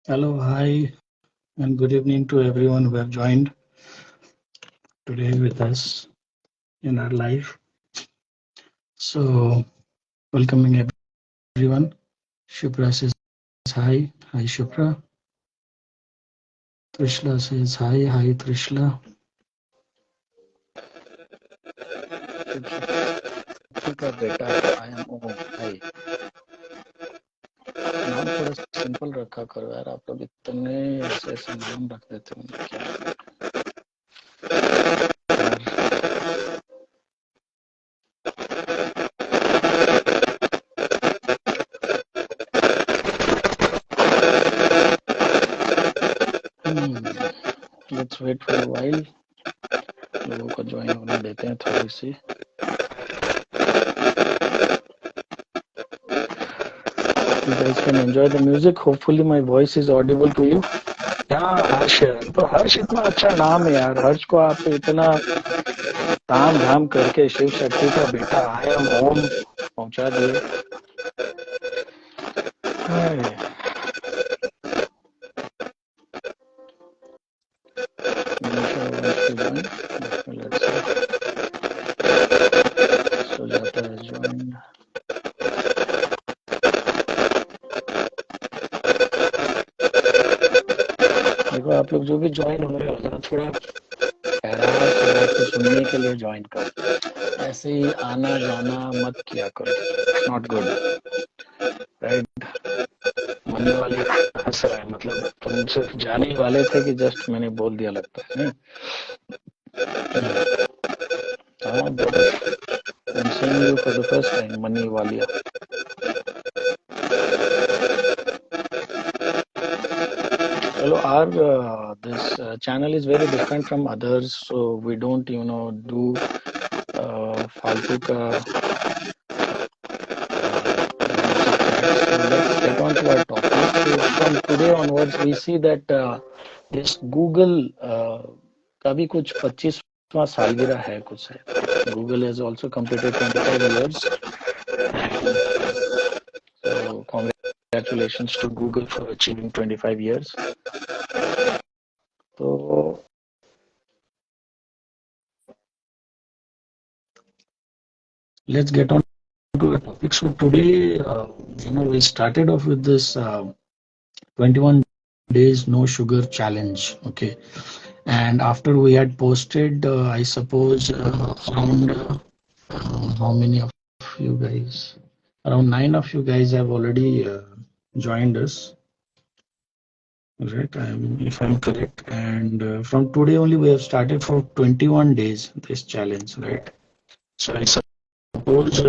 Hello, hi, and good evening to everyone who have joined today with us in our live. So, welcoming everyone. Shupra says hi, hi Shupra. Trishla says hi, hi Trishla. Shivratri का बेटा I am ओम भाई नाम थोड़ा simple रखा करो यार आप लोग इतने ऐसे ऐसे नाम रख देते हो क्या let's wait for a while लोगों को ज्वाइन होने देते हैं थोड़ी सी You guys can enjoy the music. Hopefully my voice is audible to you. हाँ हर्ष तो हर्ष इतना अच्छा नाम है यार हर्ष को आप इतना ताम झाम करके शिव शक्ति का बेटा आया ओम पहुंचा दिए Manisha wants to join. Okay, let's see. Sujata has joined. देखो आप लोग जो भी ज्वाइन हो रहे हो जरा थोड़ा पैराग्राफ को सुनने के लिए ज्वाइन करो ऐसे ही आना जाना मत किया करो नॉट गुड राइट मनी वाले हंस रहा है मतलब तुम सिर्फ जाने ही वाले थे कि जस्ट मैंने बोल दिया लगता है नहीं हाँ I'm seeing you for the first time money Walia Hello, our this channel is very different from others, so we don't, do फालतू का So let's get on to our topic. So from today onwards, we see that this Google का भी कुछ 25वां सालगिरह है कुछ है. Google has also completed 25 years. So congratulations to Google for achieving 25 years. So let's get on to the topic. So today, we started off with this 21 days no sugar challenge. Okay, and after we had posted, I suppose around how many of you guys? Around 9 of you guys have already joined us, right? If I'm correct. And from today only, we have started for 21 days this challenge, right? So I suppose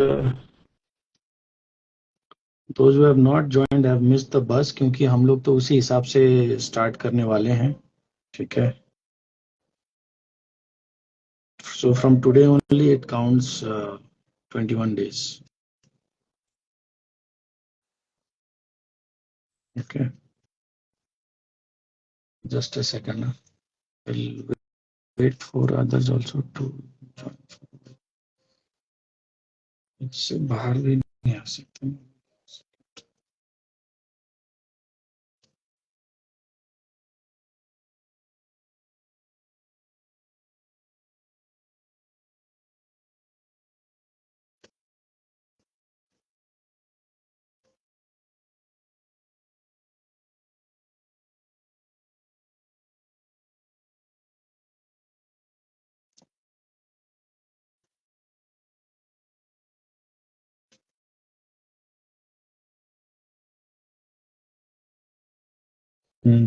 those who have not joined have missed the bus क्योंकि हम लोग तो उसी हिसाब से start करने वाले हैं, ठीक है? So from today only it counts 21 days. Okay. Just a second. We'll wait for others also to join. इससे बाहर भी नहीं आ सकते.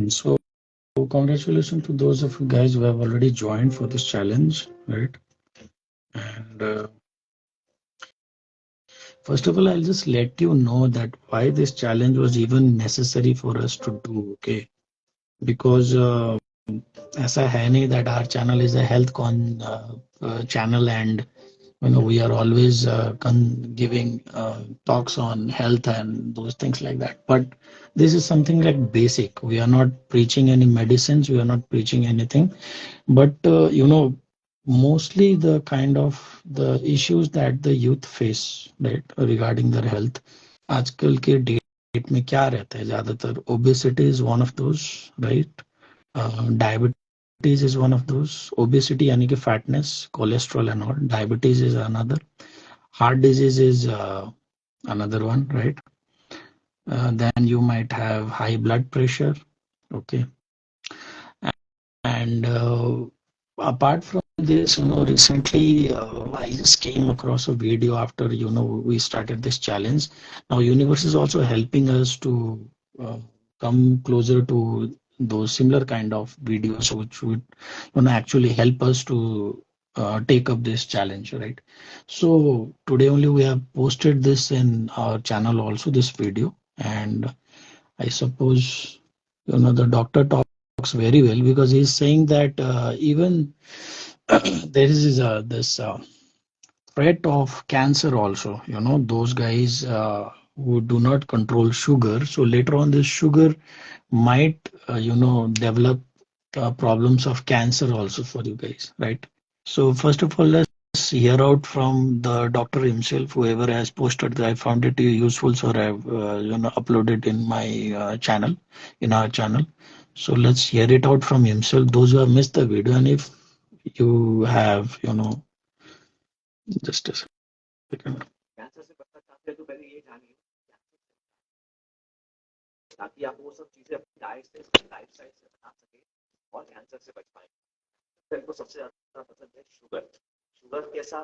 So congratulations to those of you guys who have already joined for this challenge, right? And first of all, I'll just let you know that why this challenge was even necessary for us to do, okay? Because ऐसा है नहीं that our channel is a health channel and we are always giving talks on health and those things like that. But this is something like basic. We are not preaching any medicines. We are not preaching anything. But mostly the kind of the issues that the youth face, right, regarding their health. आजकल के में क्या रहता है ज्यादातर? Obesity is one of those, right? Diabetes is one of those. Obesity यानी कि fatness, cholesterol and all. Diabetes is another. Heart disease is another one, right? Then you might have high blood pressure. Okay. And apart from this, recently I just came across a video after, we started this challenge. Now, universe is also helping us to come closer to those similar kind of videos, which would, actually help us to take up this challenge, right? So today only we have posted this in our channel also, this video. And I suppose, the doctor talks very well, because he's saying that even there is this threat of cancer also, those guys who do not control sugar. So later on, this sugar might, develop problems of cancer also for you guys, right? So first of all, let's hear out from the doctor himself, whoever has posted. I found it useful, so I've uploaded in my channel, in our channel. So let's hear it out from himself. Those who have missed the video, and if you have, just a second. Cancer से बचना चाहते हैं तो पहले ये जानिए ताकि आप वो सब चीजें अपनी डाइट से, लाइफस्टाइल से बना सके और कैंसर से बच पाए. मेरे को सबसे ज्यादा पसंद है शुगर. शुगर कैसा?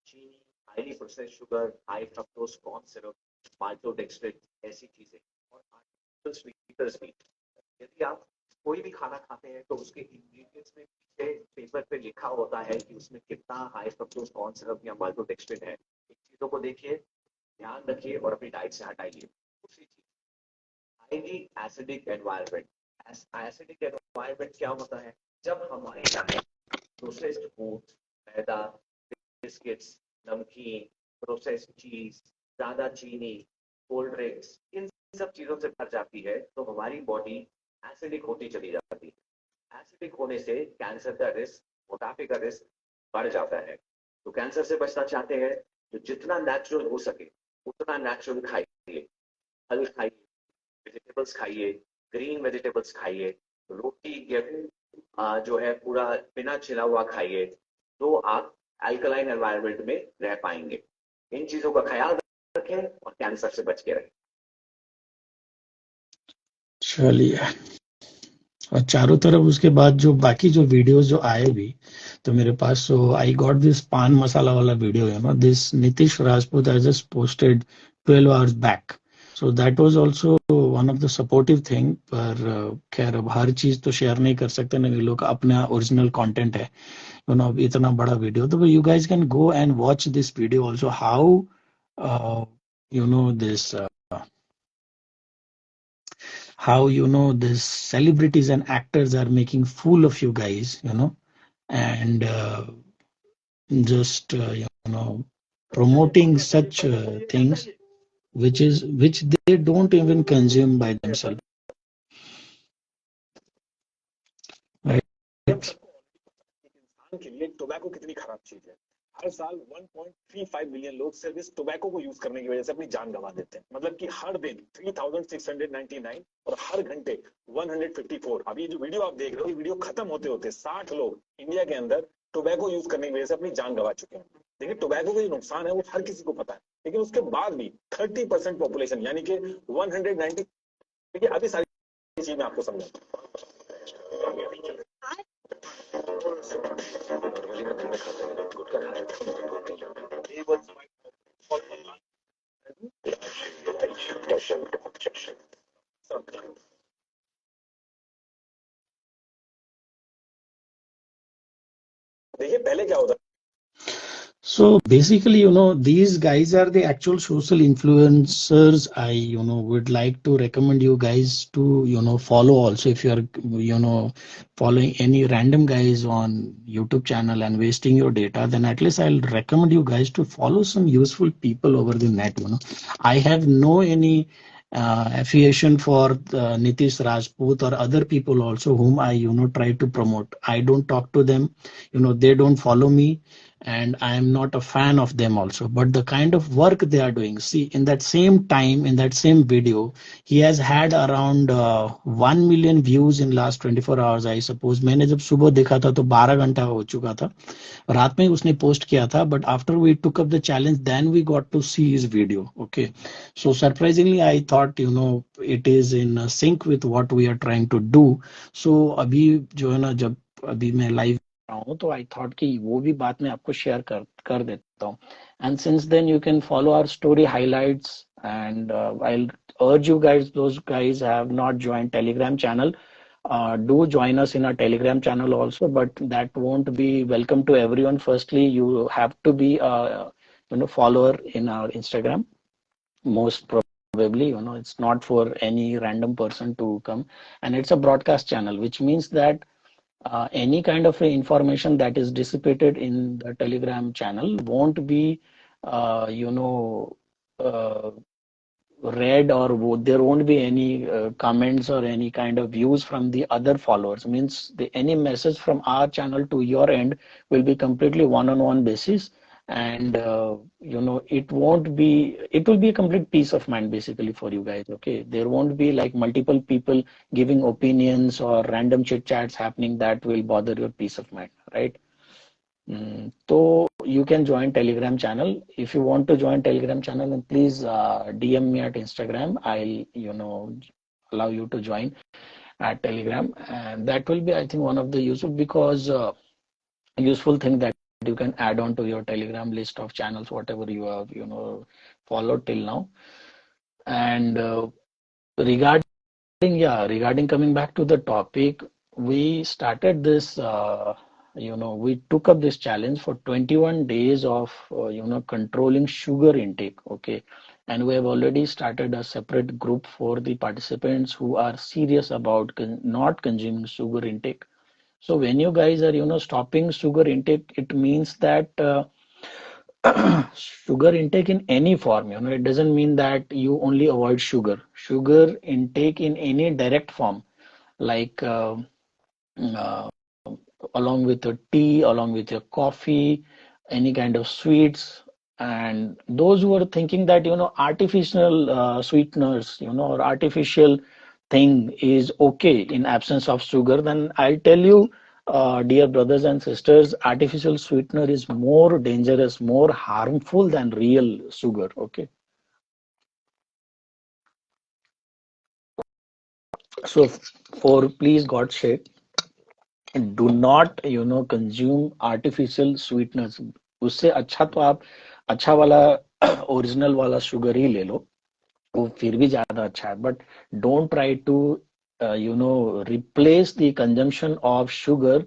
चीनी, highly processed sugar, high fructose corn syrup, maltodextrin, ऐसी चीजें. और आर्टिफिशियल स्वीटनर्स भी. यदि आप कोई भी खाना खाते हैं तो उसके इंग्रेडिएंट्स में पीछे पेपर पे लिखा होता है कि उसमें कितना हाई फ्रक्टोज कॉर्न सिरप या माल्टोडेक्स्ट्रेट है. इन चीजों को देखिए, ध्यान रखिए और अपनी डाइट से हटाइए. दूसरी चीज, highly acidic environment. Acidic environment क्या होता है? जब हमारे डाइट प्रोसेस्ड फूड, मैदा, बिस्किट्स, नमकीन, प्रोसेस्ड चीज, ज्यादा चीनी, कोल्ड ड्रिंक्स, इन सब चीजों से भर जाती है तो हमारी बॉडी एसिडिक होती चली जाती है. एसिडिक होने से कैंसर का रिस्क, मोटापे का रिस्क बढ़ जाता है. तो कैंसर से बचना चाहते हैं तो जितना नेचुरल हो सके उतना नेचुरल खाइए. फल खाइए, वेजिटेबल्स खाइए, ग्रीन वेजिटेबल्स खाइए, रोटी, गेहूं जो है पूरा बिना छिला हुआ खाइए, तो आप अल्कलाइन एनवायरनमेंट में रह पाएंगे. इन चीजों का ख्याल रखें और कैंसर से बच के रहें. चलिए, और चारों तरफ उसके बाद जो बाकी जो वीडियोस जो आए भी तो मेरे पास, सो आई गॉट दिस पान मसाला वाला video, this Nitish Rajput I just posted 12 hours back. So that was also one of the supportive thing. पर खैर, अब हर चीज तो शेयर नहीं कर सकते ना, ये लोग अपना ओरिजिनल कंटेंट है, अब इतना बड़ा वीडियो. तो you guys can go and watch this video also, how this how these celebrities and actors are making fool of you guys, and just promoting such things which they don't even consume by themselves, right? इंसान के लिए tobacco कितनी खराब चीज है. हर साल 1.35 million लोग सिर्फ इस टोबैको को यूज करने की वजह से अपनी जान गंवा देते हैं. मतलब कि हर दिन 3699 और हर घंटे 154. अभी जो वीडियो आप देख रहे हो, ये वीडियो खत्म होते होते 60 लोग इंडिया के अंदर टोबैको यूज करने की वजह से अपनी जान गंवा चुके हैं. देखिए, टोबैको का जो नुकसान है वो हर किसी को पता है, लेकिन उसके बाद भी 30% पॉपुलेशन यानी कि 190. देखिए, अभी सारी चीज मैं आपको समझाता हूँ. देखिए, पहले क्या होता. So basically, these guys are the actual social influencers. I, would like to recommend you guys to, follow also. If you're, following any random guys on YouTube channel and wasting your data, then at least I'll recommend you guys to follow some useful people over the net. I have no any affiliation for Nitish Rajput or other people also whom I, try to promote. I don't talk to them. They don't follow me. and I am not a fan of them also. But the kind of work they are doing, see, in that same time, in that same video, he has had around 1 million views in last 24 hours, I suppose. मैंने जब सुबह देखा था तो 12 घंटा हो चुका था, रात में उसने पोस्ट किया था. But after we took up the challenge, then we got to see his video. Okay, so surprisingly I thought, it is in sync with what we are trying to do. So अभी जो है ना, जब अभी मैं live हूँ तो आई thought कि वो भी बात मैं आपको शेयर कर देता हूँ. And since then you can follow our story highlights and I urge you guys, those guys have not joined Telegram channel, do join us in our Telegram channel also, but that won't be welcome to everyone. Firstly, you have to be a follower in our Instagram. Most probably, it's not for any random person to come, and it's a broadcast channel, which means that any kind of information that is dissipated in the Telegram channel won't be uh, read, or there won't be any comments or any kind of views from the other followers. Means any message from our channel to your end will be completely one-on-one basis, and it won't be, it will be a complete peace of mind basically for you guys. Okay, there won't be like multiple people giving opinions or random chit chats happening that will bother your peace of mind, right? So you can join Telegram channel. If you want to join Telegram channel, then please DM me at Instagram. I'll allow you to join at Telegram, and that will be, I think, one of the useful thing that you can add on to your Telegram list of channels, whatever you have followed till now. And regarding coming back to the topic, we started this. We took up this challenge for 21 days of controlling sugar intake. Okay, and we have already started a separate group for the participants who are serious about not consuming sugar intake. So when you guys are stopping sugar intake, it means that sugar intake in any form, it doesn't mean that you only avoid sugar intake in any direct form, like uh, along with your tea, along with your coffee, any kind of sweets. And those who are thinking that artificial sweeteners, or artificial thing is okay in absence of sugar, then I'll tell you, dear brothers and sisters, artificial sweetener is more dangerous, more harmful than real sugar. Okay, so for please God's sake, do not consume artificial sweeteners. उससे अच्छा तो आप अच्छा वाला original वाला sugar ही ले लो, वो फिर भी ज्यादा अच्छा है. But don't try to replace the consumption of sugar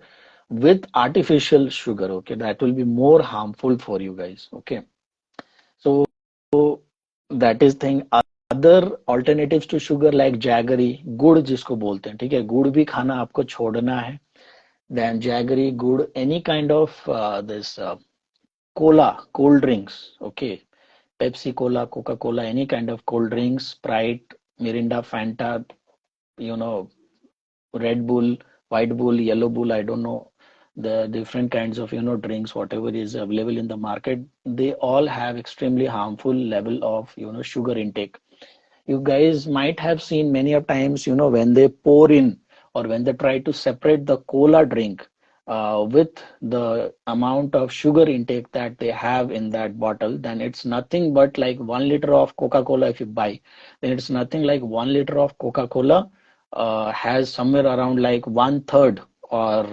with artificial sugar. Okay, that will be more harmful for you guys. Okay, so that is thing. Other alternatives to sugar like jaggery, गुड़ जिसको बोलते हैं, ठीक है, गुड़ भी खाना आपको छोड़ना है. Then jaggery, good, any kind of this cola, cold drinks. Okay, Pepsi Cola, Coca Cola, any kind of cold drinks, Sprite, Mirinda, Fanta, you know, Red Bull, White Bull, Yellow Bull. I don't know the different kinds of drinks, whatever is available in the market. They all have extremely harmful level of sugar intake. You guys might have seen many of times, when they pour in, or when they try to separate the cola drink with the amount of sugar intake that they have in that bottle, then it's nothing but like 1 liter of Coca-Cola. If you buy, then it's nothing like 1 liter of Coca-Cola has somewhere around like 1/3, or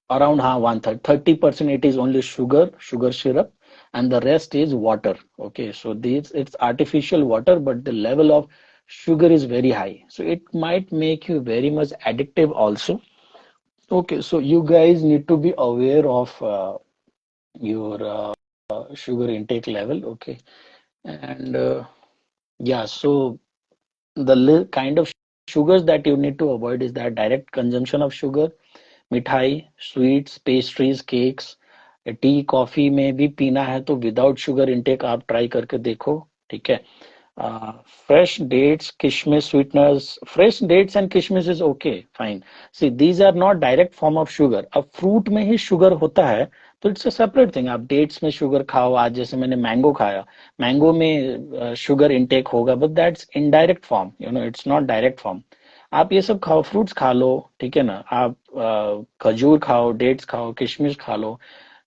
around 1/3, 30% it is only sugar syrup, and the rest is water. Okay, so it's artificial water, but the level of sugar is very high, so it might make you very much addictive also. Okay, so you guys need to be aware of your sugar intake level. Okay, and yeah, so the kind of sugars that you need to avoid is that direct consumption of sugar, मिठाई, sweets, pastries, cakes. Tea coffee में भी पीना है तो without sugar intake आप try करके देखो, ठीक है. Fresh dates, kishmish sweeteners, fresh dates and kishmish is okay, fine. See, these are not direct form of sugar. अब फ्रूट में ही शुगर होता है, तो इट्स अ सेपरेट थिंग। आप डेट्स में शुगर खाओ, आज जैसे मैंने मैंगो खाया, मैंगो में शुगर इनटेक होगा, but that's indirect form, it's not direct form. आप ये सब खाओ, फ्रूट्स खा लो, ठीक है ना, आप खजूर खाओ, डेट्स खाओ, किशमिश खा लो,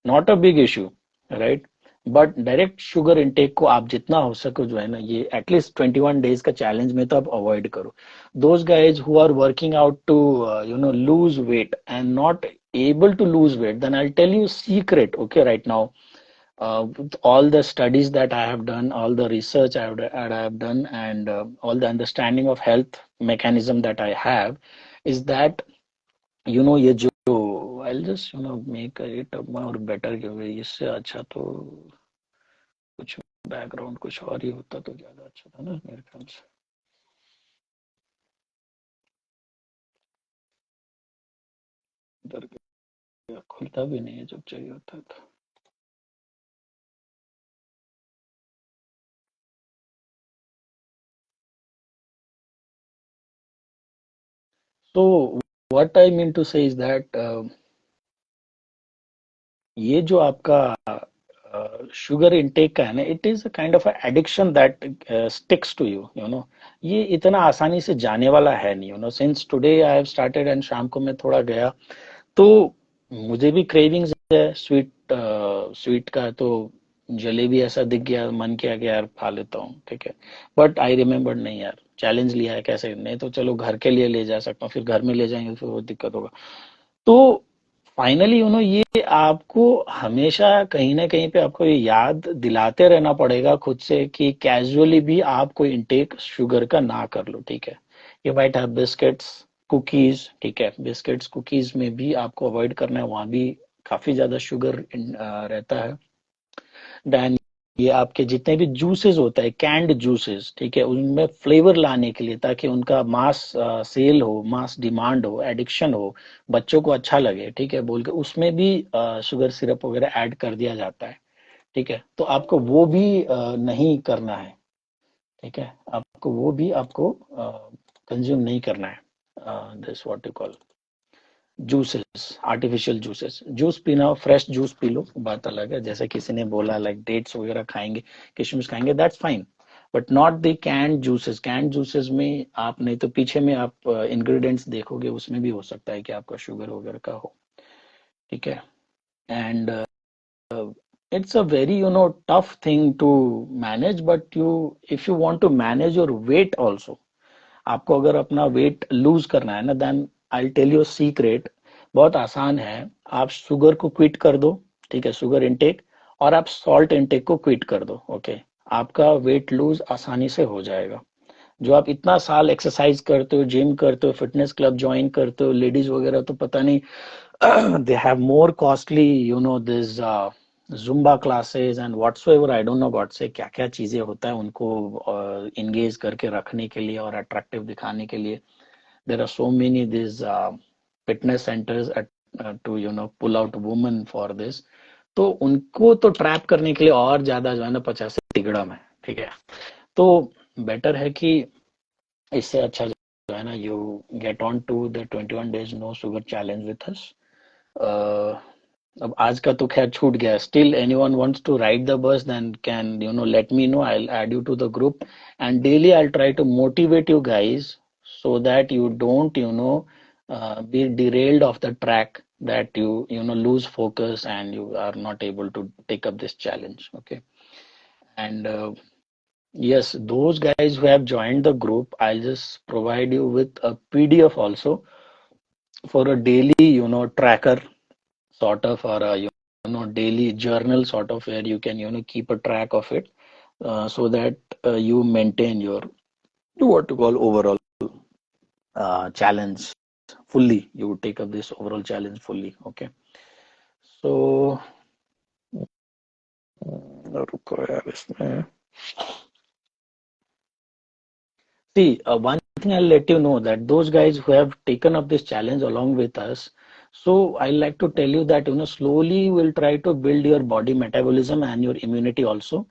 not a big issue, right. But direct sugar intake को आप जितना हो सके जो है ना, ये एटलीस्ट 21 डेज का चैलेंज में तो आप अवॉइड करो। Those guys who are working out to lose weight and not able to lose weight, then I'll tell you secret, okay, right now, with all the studies that I have done, all the research I have done, and all the understanding of health mechanism that I have, is that ये जो I'll just make it more better, क्योंकि इससे अच्छा तो कुछ background कुछ और ही होता तो ज्यादा अच्छा था ना मेरे ख्याल से। इधर खुलता भी नहीं है जब चाहिए होता है तो। So what I mean to say is that ये जो आपका शुगर इनटेक का है ना, it is a kind of addiction that sticks to you, ये इतना आसानी से जाने वाला है नहीं, since today I have started and शाम को मैं थोड़ा गया तो मुझे भी क्रेविंग्स है स्वीट, स्वीट का, तो जलेबी ऐसा दिख गया, मन किया कि यार खा लेता हूँ, ठीक है। बट आई रिमेम्बर नहीं यार, चैलेंज लिया है, कैसे नहीं तो चलो घर के लिए ले जा सकता हूँ, फिर घर में ले जाएंगे फिर वो दिक्कत होगा। तो फाइनली ये आपको हमेशा कहीं ना कहीं पे आपको ये याद दिलाते रहना पड़ेगा खुद से कि कैजुअली भी आप कोई इंटेक शुगर का ना कर लो, ठीक है। You might have biscuits, cookies, ठीक है, बिस्किट्स कुकीज में भी आपको अवॉइड करना है, वहां भी काफी ज्यादा शुगर रहता है। देन ये आपके जितने भी जूसेस होता है, कैंड जूसेस, ठीक है, उनमें फ्लेवर लाने के लिए, ताकि उनका मास सेल हो, मास डिमांड हो, एडिक्शन हो, बच्चों को अच्छा लगे, ठीक है, बोल के उसमें भी शुगर सिरप वगैरह ऐड कर दिया जाता है, ठीक है। तो आपको वो भी नहीं करना है, ठीक है, आपको वो भी आपको कंज्यूम नहीं करना है। This what you call juices, artificial juices. Juice पीना, फ्रेश जूस पी लो, बात अलग है। जैसे किसी ने बोला लाइक डेट्स वगैरह खाएंगे, किशमिश खाएंगे, that's fine, but not the canned juices. Canned juices में आप नहीं तो पीछे में आप इंग्रेडिएंट्स देखोगे, उसमें भी हो सकता है कि आपका शुगर वगैरह का हो, ठीक है। And it's a very tough thing to manage, but you if you want to manage your weight also, आपको अगर अपना वेट लूज करना है ना, then I tell you secret, बहुत आसान है। आप शुगर को क्विट कर दो, ठीक है, शुगर इनटेक, और आप सॉल्ट इनटेक को क्विट कर दो, ओके, आपका वेट लूज आसानी से हो जाएगा। जो आप इतना साल एक्सरसाइज करते हो, जिम करते हो, फिटनेस क्लब ज्वाइन करते हो, लेडीज वगैरह तो पता नहीं they have more costly this zumba classes and whatsoever, I don't know what से क्या क्या चीजें होता है उनको engage करके रखने के लिए और attractive दिखाने के लिए। there are so many these fitness centers to pull out women for this, तो उनको तो ट्रैप करने के लिए और ज्यादा जो है ना 50 तिगड़म है, ठीक है। तो बेटर है कि इससे अच्छा जो है ना, you get on to the 21 days no sugar challenge with us. अब आज का तो खैर छूट गया, still anyone wants to ride the bus, then can let me know, I will add you to the group, and daily I will try to motivate you guys, so that you don't be derailed off the track, that you lose focus and you are not able to take up this challenge, okay. And yes, those guys who have joined the group, I'll just provide you with a PDF also for a daily tracker sort of, or a daily journal sort of, where you can keep a track of it, so that you maintain your what to call overall challenge fully. You would take up this overall challenge fully, okay. So रुको यार इसमें, see, one thing I'll let you know, that those guys who have taken up this challenge along with us, so I like to tell you that slowly we'll try to build your body metabolism and your immunity also,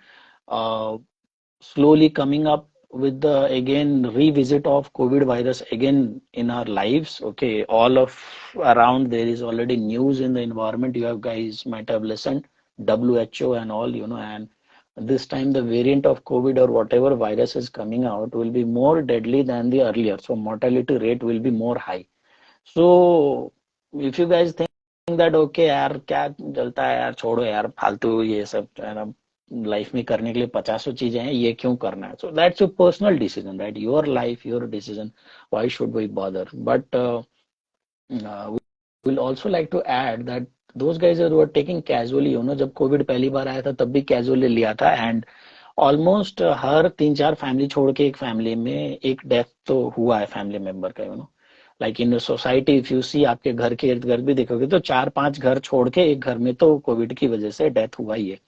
slowly coming up with the again revisit of COVID virus again in our lives. Okay, all of around there is already news in the environment. You have guys might have listened, WHO and all, and this time the variant of COVID or whatever virus is coming out will be more deadly than the earlier. So mortality rate will be more high. So if you guys think that okay यार क्या चलता है यार, छोड़ो यार फालतू ये सब है ना, लाइफ में करने के लिए पचासों चीजें हैं, ये क्यों करना है? So that's your personal decision, right? Your life, your decision, why should we bother? But we will also like to add that those guys who were taking casually, जब कोविड पहली बार आया था तब भी कैजुअली लिया था, एंड ऑलमोस्ट हर तीन चार फैमिली छोड़ के एक फैमिली में एक डेथ तो हुआ है फैमिली मेंबर का, like in society if you see, आपके घर के इर्द गिर्द भी देखोगे तो चार पांच घर छोड़ के एक घर में तो कोविड की वजह से डेथ हुआ ही है.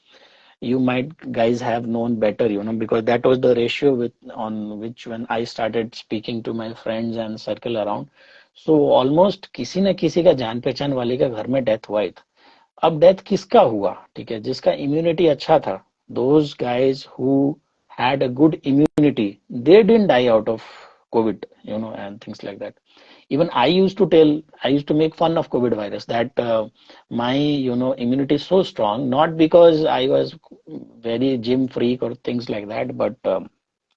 You might guys have known better, because that was the ratio with on which when I started speaking to my friends and circle around. So almost किसी न किसी का जान पहचान वाले का घर में डेथ हुआ ही था. अब डेथ किसका हुआ? ठीक है, जिसका इम्यूनिटी अच्छा था, those guys who had a good immunity, they didn't die out of COVID, and things like that. Even I used to make fun of COVID virus that my immunity is so strong, not because I was very gym freak or things like that, but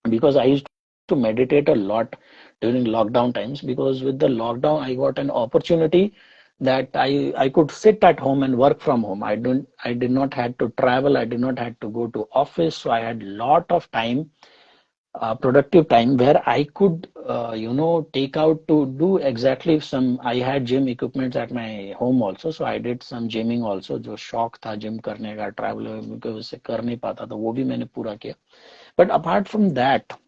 because I used to meditate a lot during lockdown times, because with the lockdown I got an opportunity that I could sit at home and work from home. I did not had to travel, I did not had to go to office, so I had lot of time, productive time, where I could, take out to do exactly some. I had gym equipments at my home also, so I did some gymming also. जो शौक था gym करने का, travel because उससे कर नहीं पाता था, वो भी मैंने पूरा किया. But apart from that,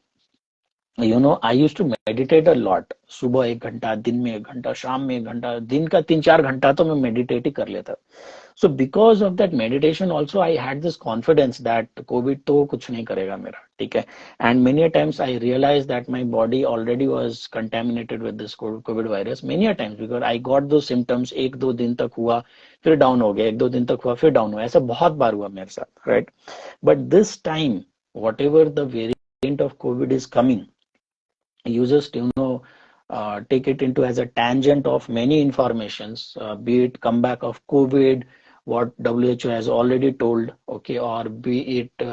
I used to meditate a lot. सुबह एक घंटा, दिन में एक घंटा, शाम में एक घंटा, दिन का तीन चार घंटा तो मैं मेडिटेट ही कर लेता. So because of that meditation also, I had this confidence that COVID तो कुछ नहीं करेगा मेरा, ठीक है. And many a times I realized that my body already was contaminated with this COVID virus many a times, because I got those symptoms. एक दो दिन तक हुआ, फिर डाउन हो गया, एक दो दिन तक हुआ, फिर डाउन हुआ, ऐसा बहुत बार हुआ मेरे साथ, right? But this time, whatever the variant of COVID is coming, you just take it into as a tangent of many informations, be it comeback of COVID, what WHO has already told, okay, or be it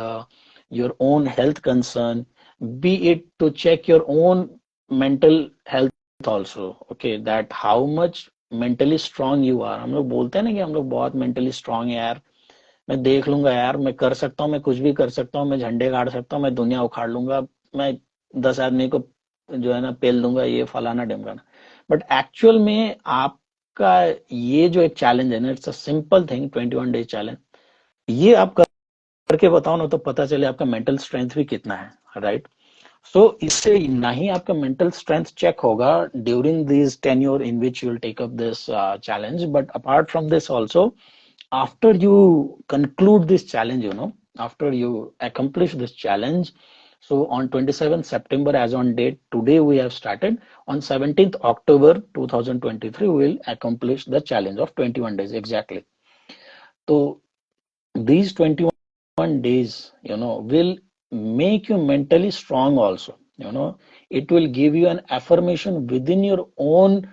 your own health concern, be it to check your own mental health also, okay, that how much mentally strong you are. हम लोग बोलते हैं ना कि हम लोग बहुत mentally strong है यार, मैं देख लूंगा यार, मैं कर सकता हूँ, मैं कुछ भी कर सकता हूँ, मैं झंडे गाड़ सकता हूँ, मैं दुनिया उखाड़ लूंगा, मैं 10 आदमी को जो है ना पेल दूंगा, ये फलाना ढिमकाना. बट एक्चुअल में आपका ये जो एक चैलेंज है ना, it's a simple thing, 21 days challenge, ये आप करके बताओ ना, तो पता चले आपका मेंटल स्ट्रेंथ भी कितना है, राइट? सो इससे ना ही आपका मेंटल स्ट्रेंथ चेक होगा during this tenure in which you will take up this challenge, but apart from this also, after you conclude this challenge, after you accomplish this challenge, so on 27th September, as on date today we have started, on 17th October 2023 we will accomplish the challenge of 21 days exactly. So these 21 days, will make you mentally strong also. It will give you an affirmation within your own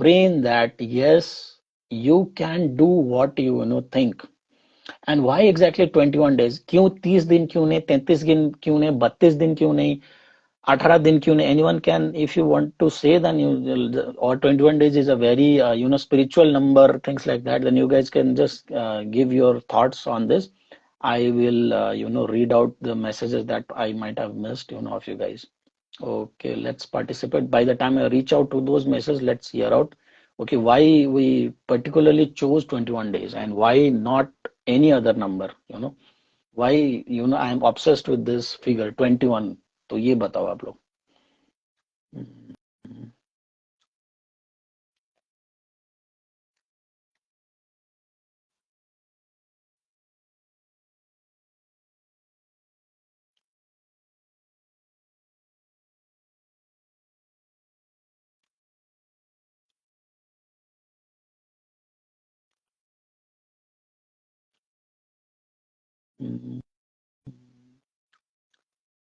brain that yes, you can do what you think. And why exactly 21 days? क्यों 30 दिन क्यों नहीं, 33 दिन क्यों नहीं, 32 दिन क्यों नहीं, 18 दिन क्यों नहीं? Anyone can, if you want to say, then or 21 days is a very spiritual number, things like that, then you guys can just give your thoughts on this. I will read out the messages that I might have missed, of you guys. Okay, let's participate. By the time I reach out to those messages, let's hear out, okay, why we particularly chose 21 days and why not any other number, why I am obsessed with this figure 21. तो ये बताओ आप लोग.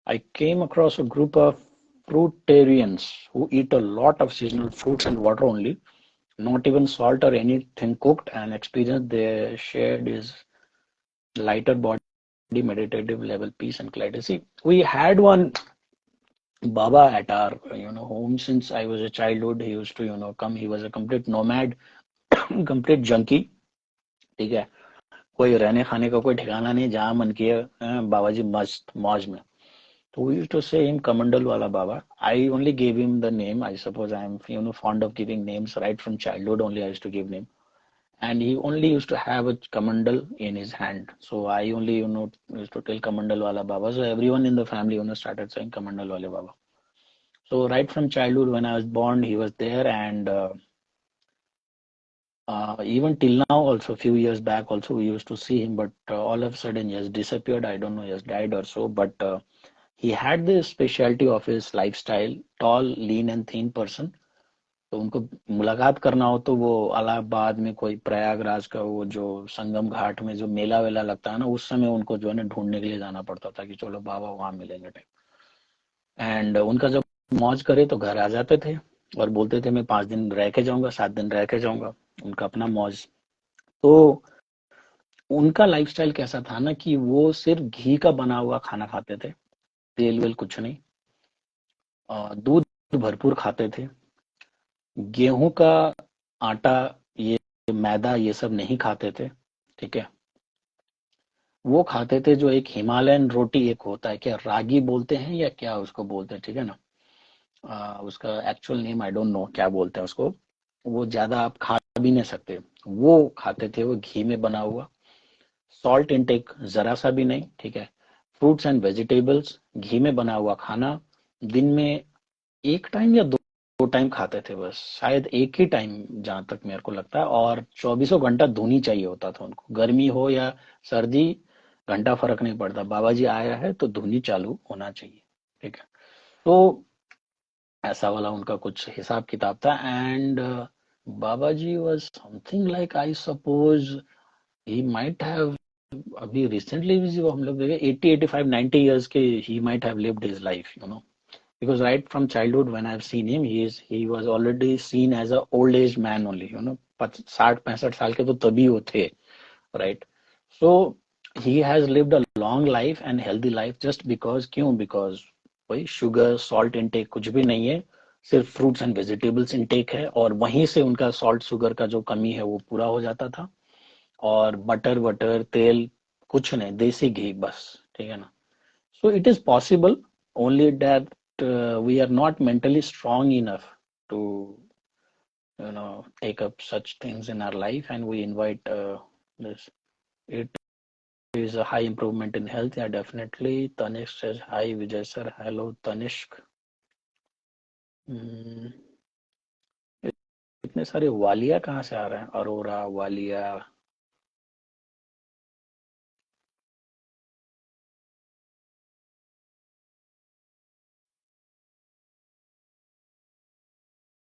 I came across a group of fruitarians who eat a lot of seasonal fruits and water only, not even salt or anything cooked, and experience they shared is lighter body, meditative level, peace and clarity. See, we had one Baba at our home since I was a childhood. He used to come. He was a complete nomad, complete junkie. ठीक है, कोई रहने खाने का कोई ठिकाना नहीं, जहाँ मन किए बाबा जी मस्त मौज में. So we used to say him Kamandal Wala Baba. I only gave him the name. I suppose I am fond of giving names right from childhood. Only I used to give name, and he only used to have a Kamandal in his hand. So I only used to tell Kamandal Wala Baba. So everyone in the family started saying Kamandal Wala Baba. So right from childhood, when I was born, he was there, and even till now, also a few years back, also we used to see him, but all of a sudden he has disappeared. I don't know, he has died or so, but. He had this specialty of his lifestyle, tall, lean and thin person. तो उनको मुलाकात करना हो तो वो इलाहाबाद में कोई प्रयागराज का वो जो संगम घाट में जो मेला वेला लगता है ना, उस समय उनको जो है ना ढूंढने के लिए जाना पड़ता था कि चलो बाबा वहां मिलेंगे टाइप. एंड उनका जब मौज करे तो घर आ जाते थे और बोलते थे मैं 5 दिन रह के जाऊंगा, 7 दिन रह के जाऊंगा. उनका अपना मौज. तो उनका लाइफस्टाइल कैसा था ना कि वो सिर्फ घी का बना हुआ खाना खाते थे, तेल वेल कुछ नहीं. दूध भरपूर खाते थे. गेहूं का आटा, ये मैदा, ये सब नहीं खाते थे. ठीक है. वो खाते थे जो एक हिमालयन रोटी एक होता है, क्या रागी बोलते हैं या क्या उसको बोलते हैं, ठीक है ना. उसका actual name I don't no क्या बोलते हैं उसको. वो ज्यादा आप खा भी नहीं सकते. वो खाते थे, वो घी में बना हुआ. सॉल्ट इनटेक जरा सा भी नहीं. ठीक है. फ्रूट्स एंड वेजिटेबल्स, घी में बना हुआ खाना. दिन में एक टाइम या दो टाइम खाते थे बस, शायद एक ही टाइम जहां तक मेरे को लगता है. और 24 घंटा धुनी चाहिए होता था उनको, गर्मी हो या सर्दी, घंटा फर्क नहीं पड़ता. बाबा जी आया है तो धुनी चालू होना चाहिए. ठीक है. तो ऐसा वाला उनका कुछ हिसाब किताब था. And Baba ji was something like, I suppose he might have, अभी रिसेंटली भी जो हम लोग देखे 80, 85, 90 years के, he might have lived his life, because right from childhood when I've seen him, he was already seen as a old age man only, 60 65 साल के तो तभी वो थे, right. So he has lived a long life and healthy life just because, क्यों, because वही sugar salt intake कुछ भी नहीं है, सिर्फ फ्रूट्स एंड वेजिटेबल्स इनटेक है, और वहीं से उनका सॉल्ट शुगर का जो कमी है वो पूरा हो जाता था. और बटर वटर तेल कुछ नहीं, देसी घी बस. ठीक है ना. So it is possible, only that we are not mentally strong enough to take up such things in our life, and we invite this. It is a high improvement in health. Yeah, definitely. Tanishk says hi. Vijay sir, hello Tanishk. इतने सारे वालिया कहाँ से आ रहे हैं, Arora Walia.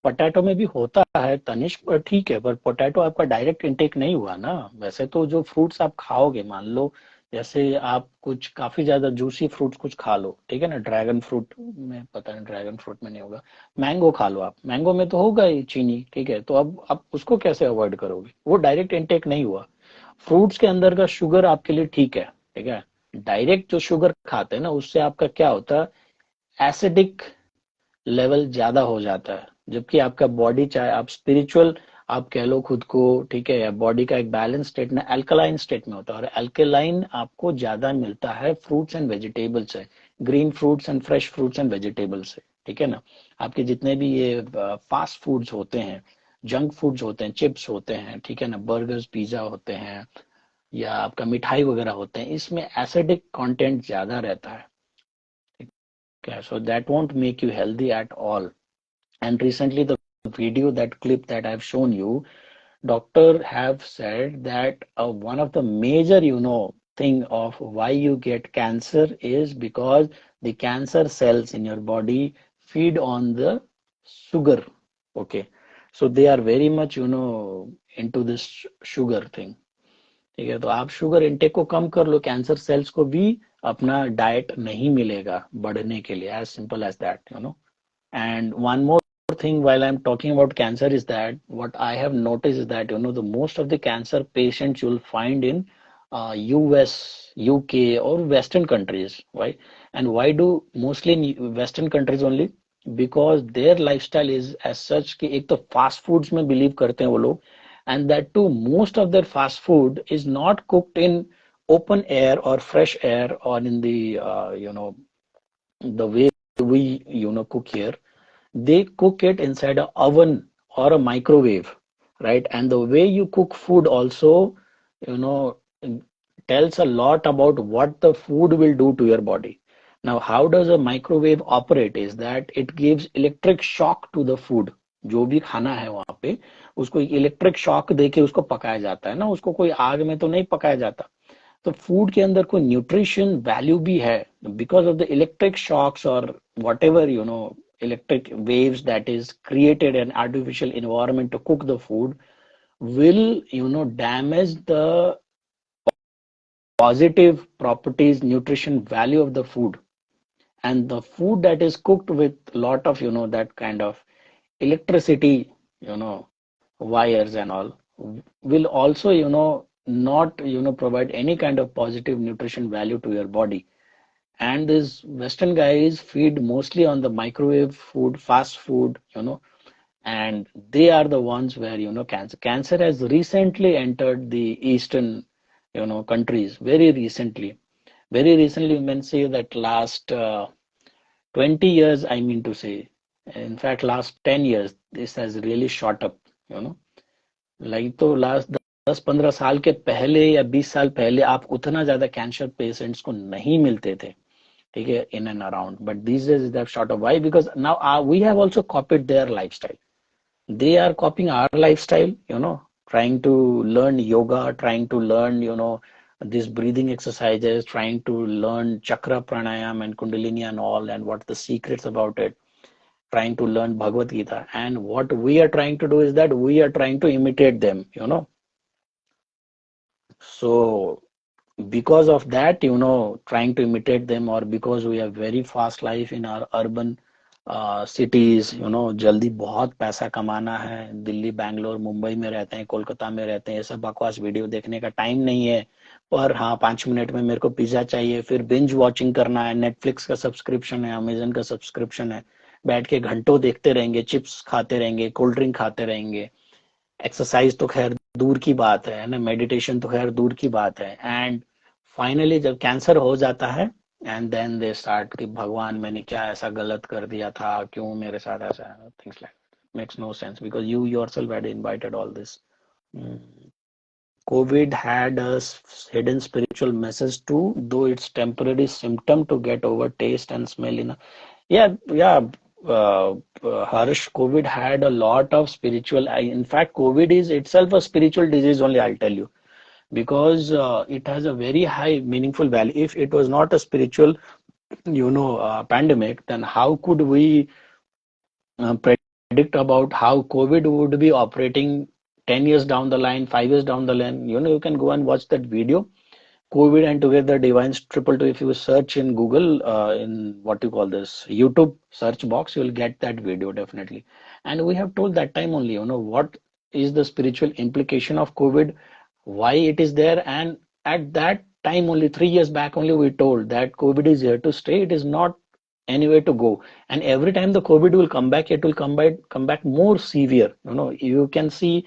Potato में भी होता है तनिष्क, पर ठीक है, पर पोटैटो आपका डायरेक्ट इनटेक नहीं हुआ ना. वैसे तो जो फ्रूट्स आप खाओगे, मान लो जैसे आप कुछ काफी ज्यादा जूसी फ्रूट्स कुछ खा लो, ठीक है ना. ड्रैगन फ्रूट में पता नहीं, ड्रैगन फ्रूट में नहीं होगा. मैंगो खा लो आप, मैंगो में तो होगा ही चीनी. ठीक है. तो अब आप उसको कैसे अवॉइड करोगे, वो डायरेक्ट इनटेक नहीं हुआ. फ्रूट्स के अंदर का शुगर आपके लिए ठीक है. ठीक है. डायरेक्ट जो शुगर खाते हैं ना, उससे आपका क्या होता है, एसिडिक लेवल ज्यादा हो जाता है. जबकि आपका बॉडी, चाहे आप स्पिरिचुअल आप कह लो खुद को, ठीक है, या बॉडी का एक बैलेंस स्टेट ना अल्कलाइन स्टेट में होता है. और अल्कलाइन आपको ज्यादा मिलता है फ्रूट्स एंड वेजिटेबल से, green fruits and fresh fruits and vegetable से. ठीक है ना. आपके जितने भी ये फास्ट फूड्स होते हैं, जंक फूड्स होते हैं, चिप्स होते हैं, ठीक है ना, बर्गर्स पिज्जा होते हैं, या आपका मिठाई वगैरह होते हैं, इसमें एसिडिक कंटेंट ज्यादा रहता है. Okay, so that won't make you healthy at all. And recently, the video, that clip that I've shown you, doctor have said that one of the major, thing of why you get cancer is because the cancer cells in your body feed on the sugar. Okay, so they are very much, into this sugar thing. ठीक है. तो आप sugar intake को कम कर लो, cancer cells को भी अपना diet नहीं मिलेगा बढ़ने के लिए, as simple as that, you know. And one more thing while I'm talking about cancer is that what I have noticed is that, you know, the most of the cancer patients you'll find in US, UK or Western countries. Why? And why do mostly in Western countries only? Because their lifestyle is as such कि एक तो fast foods में believe करते हैं वो लोग, and that too most of their fast food is not cooked in open air or fresh air or in the you know, the way we, you know, cook here. They cook it inside a oven or a microwave, right? And the way you cook food also, you know, tells a lot about what the food will do to your body. Now, how does a microwave operate is that it gives electric shock to the food. जो भी खाना है वहां पे उसको एक electric shock देके उसको पकाया जाता है ना, उसको कोई आग में तो नहीं पकाया जाता. तो फूड के अंदर कोई न्यूट्रिशन वैल्यू भी है because of the electric shocks और whatever, you know, electric waves that is created an artificial environment to cook the food will, you know, damage the positive properties, nutrition value of the food. And the food that is cooked with lot of, you know, that kind of electricity, you know, wires and all, will also, you know, not, you know, provide any kind of positive nutrition value to your body. And these Western guys feed mostly on the microwave food, fast food, you know, and they are the ones where, you know, cancer has recently entered the Eastern, you know, countries very recently. You can say that last 20 years, I mean to say, in fact last 10 years, this has really shot up, you know. Like तो last 10-15 साल के पहले या 20 साल पहले आप उतना ज्यादा कैंसर पेशेंट्स को नहीं मिलते थे, ठीक है, in and around. But these days they have shot up. Why? Because now we have also copied their lifestyle. They are copying our lifestyle, you know, trying to learn yoga, trying to learn, you know, these breathing exercises, trying to learn chakra pranayam and kundalini and all, and what the secrets about it, trying to learn Bhagavad Gita. And what we are trying to do is that we are trying to imitate them, you know. So because of that, you know, trying to imitate them, or because we have very fast life in our urban cities, you know, जल्दी बहुत पैसा कमाना है, दिल्ली, बैंगलोर, मुंबई में रहते हैं, कोलकाता में रहते हैं, ये सब बकवास वीडियो देखने का टाइम नहीं है. पर हाँ, 5 मिनट में मेरे को पिज्जा चाहिए, फिर बिंज वॉचिंग करना है, नेटफ्लिक्स का सब्सक्रिप्शन है, अमेजन का सब्सक्रिप्शन है, बैठ के घंटों देखते रहेंगे, चिप्स खाते रहेंगे, कोल्ड ड्रिंक खाते रहेंगे. एक्सरसाइज तो खैर दूर की बात है ना, मेडिटेशन तो खैर दूर की बात है. एंड फाइनली जब कैंसर हो जाता है, एंड देन दे स्टार्ट कि भगवान मैंने क्या ऐसा गलत कर दिया था, क्यों मेरे साथ ऐसा, things like makes no sense because you yourself had invited all this. COVID had a hidden spiritual message too, though it's temporary symptom to get over taste and smell. Yeah. Harsh, COVID had a lot of spiritual. In fact, COVID is itself a spiritual disease only, I'll tell you, because it has a very high meaningful value. If it was not a spiritual, pandemic, then how could we predict about how COVID would be operating 10 years down the line, 5 years down the line? You can go and watch that video, COVID and Together Divines Triple Two. If you search in Google, in what you call this YouTube search box, you will get that video definitely. And we have told that time only, what is the spiritual implication of COVID, why it is there. And at that time only, 3 years back only, we told that COVID is here to stay. It is not anywhere to go. And every time the COVID will come back, it will come back more severe. You can see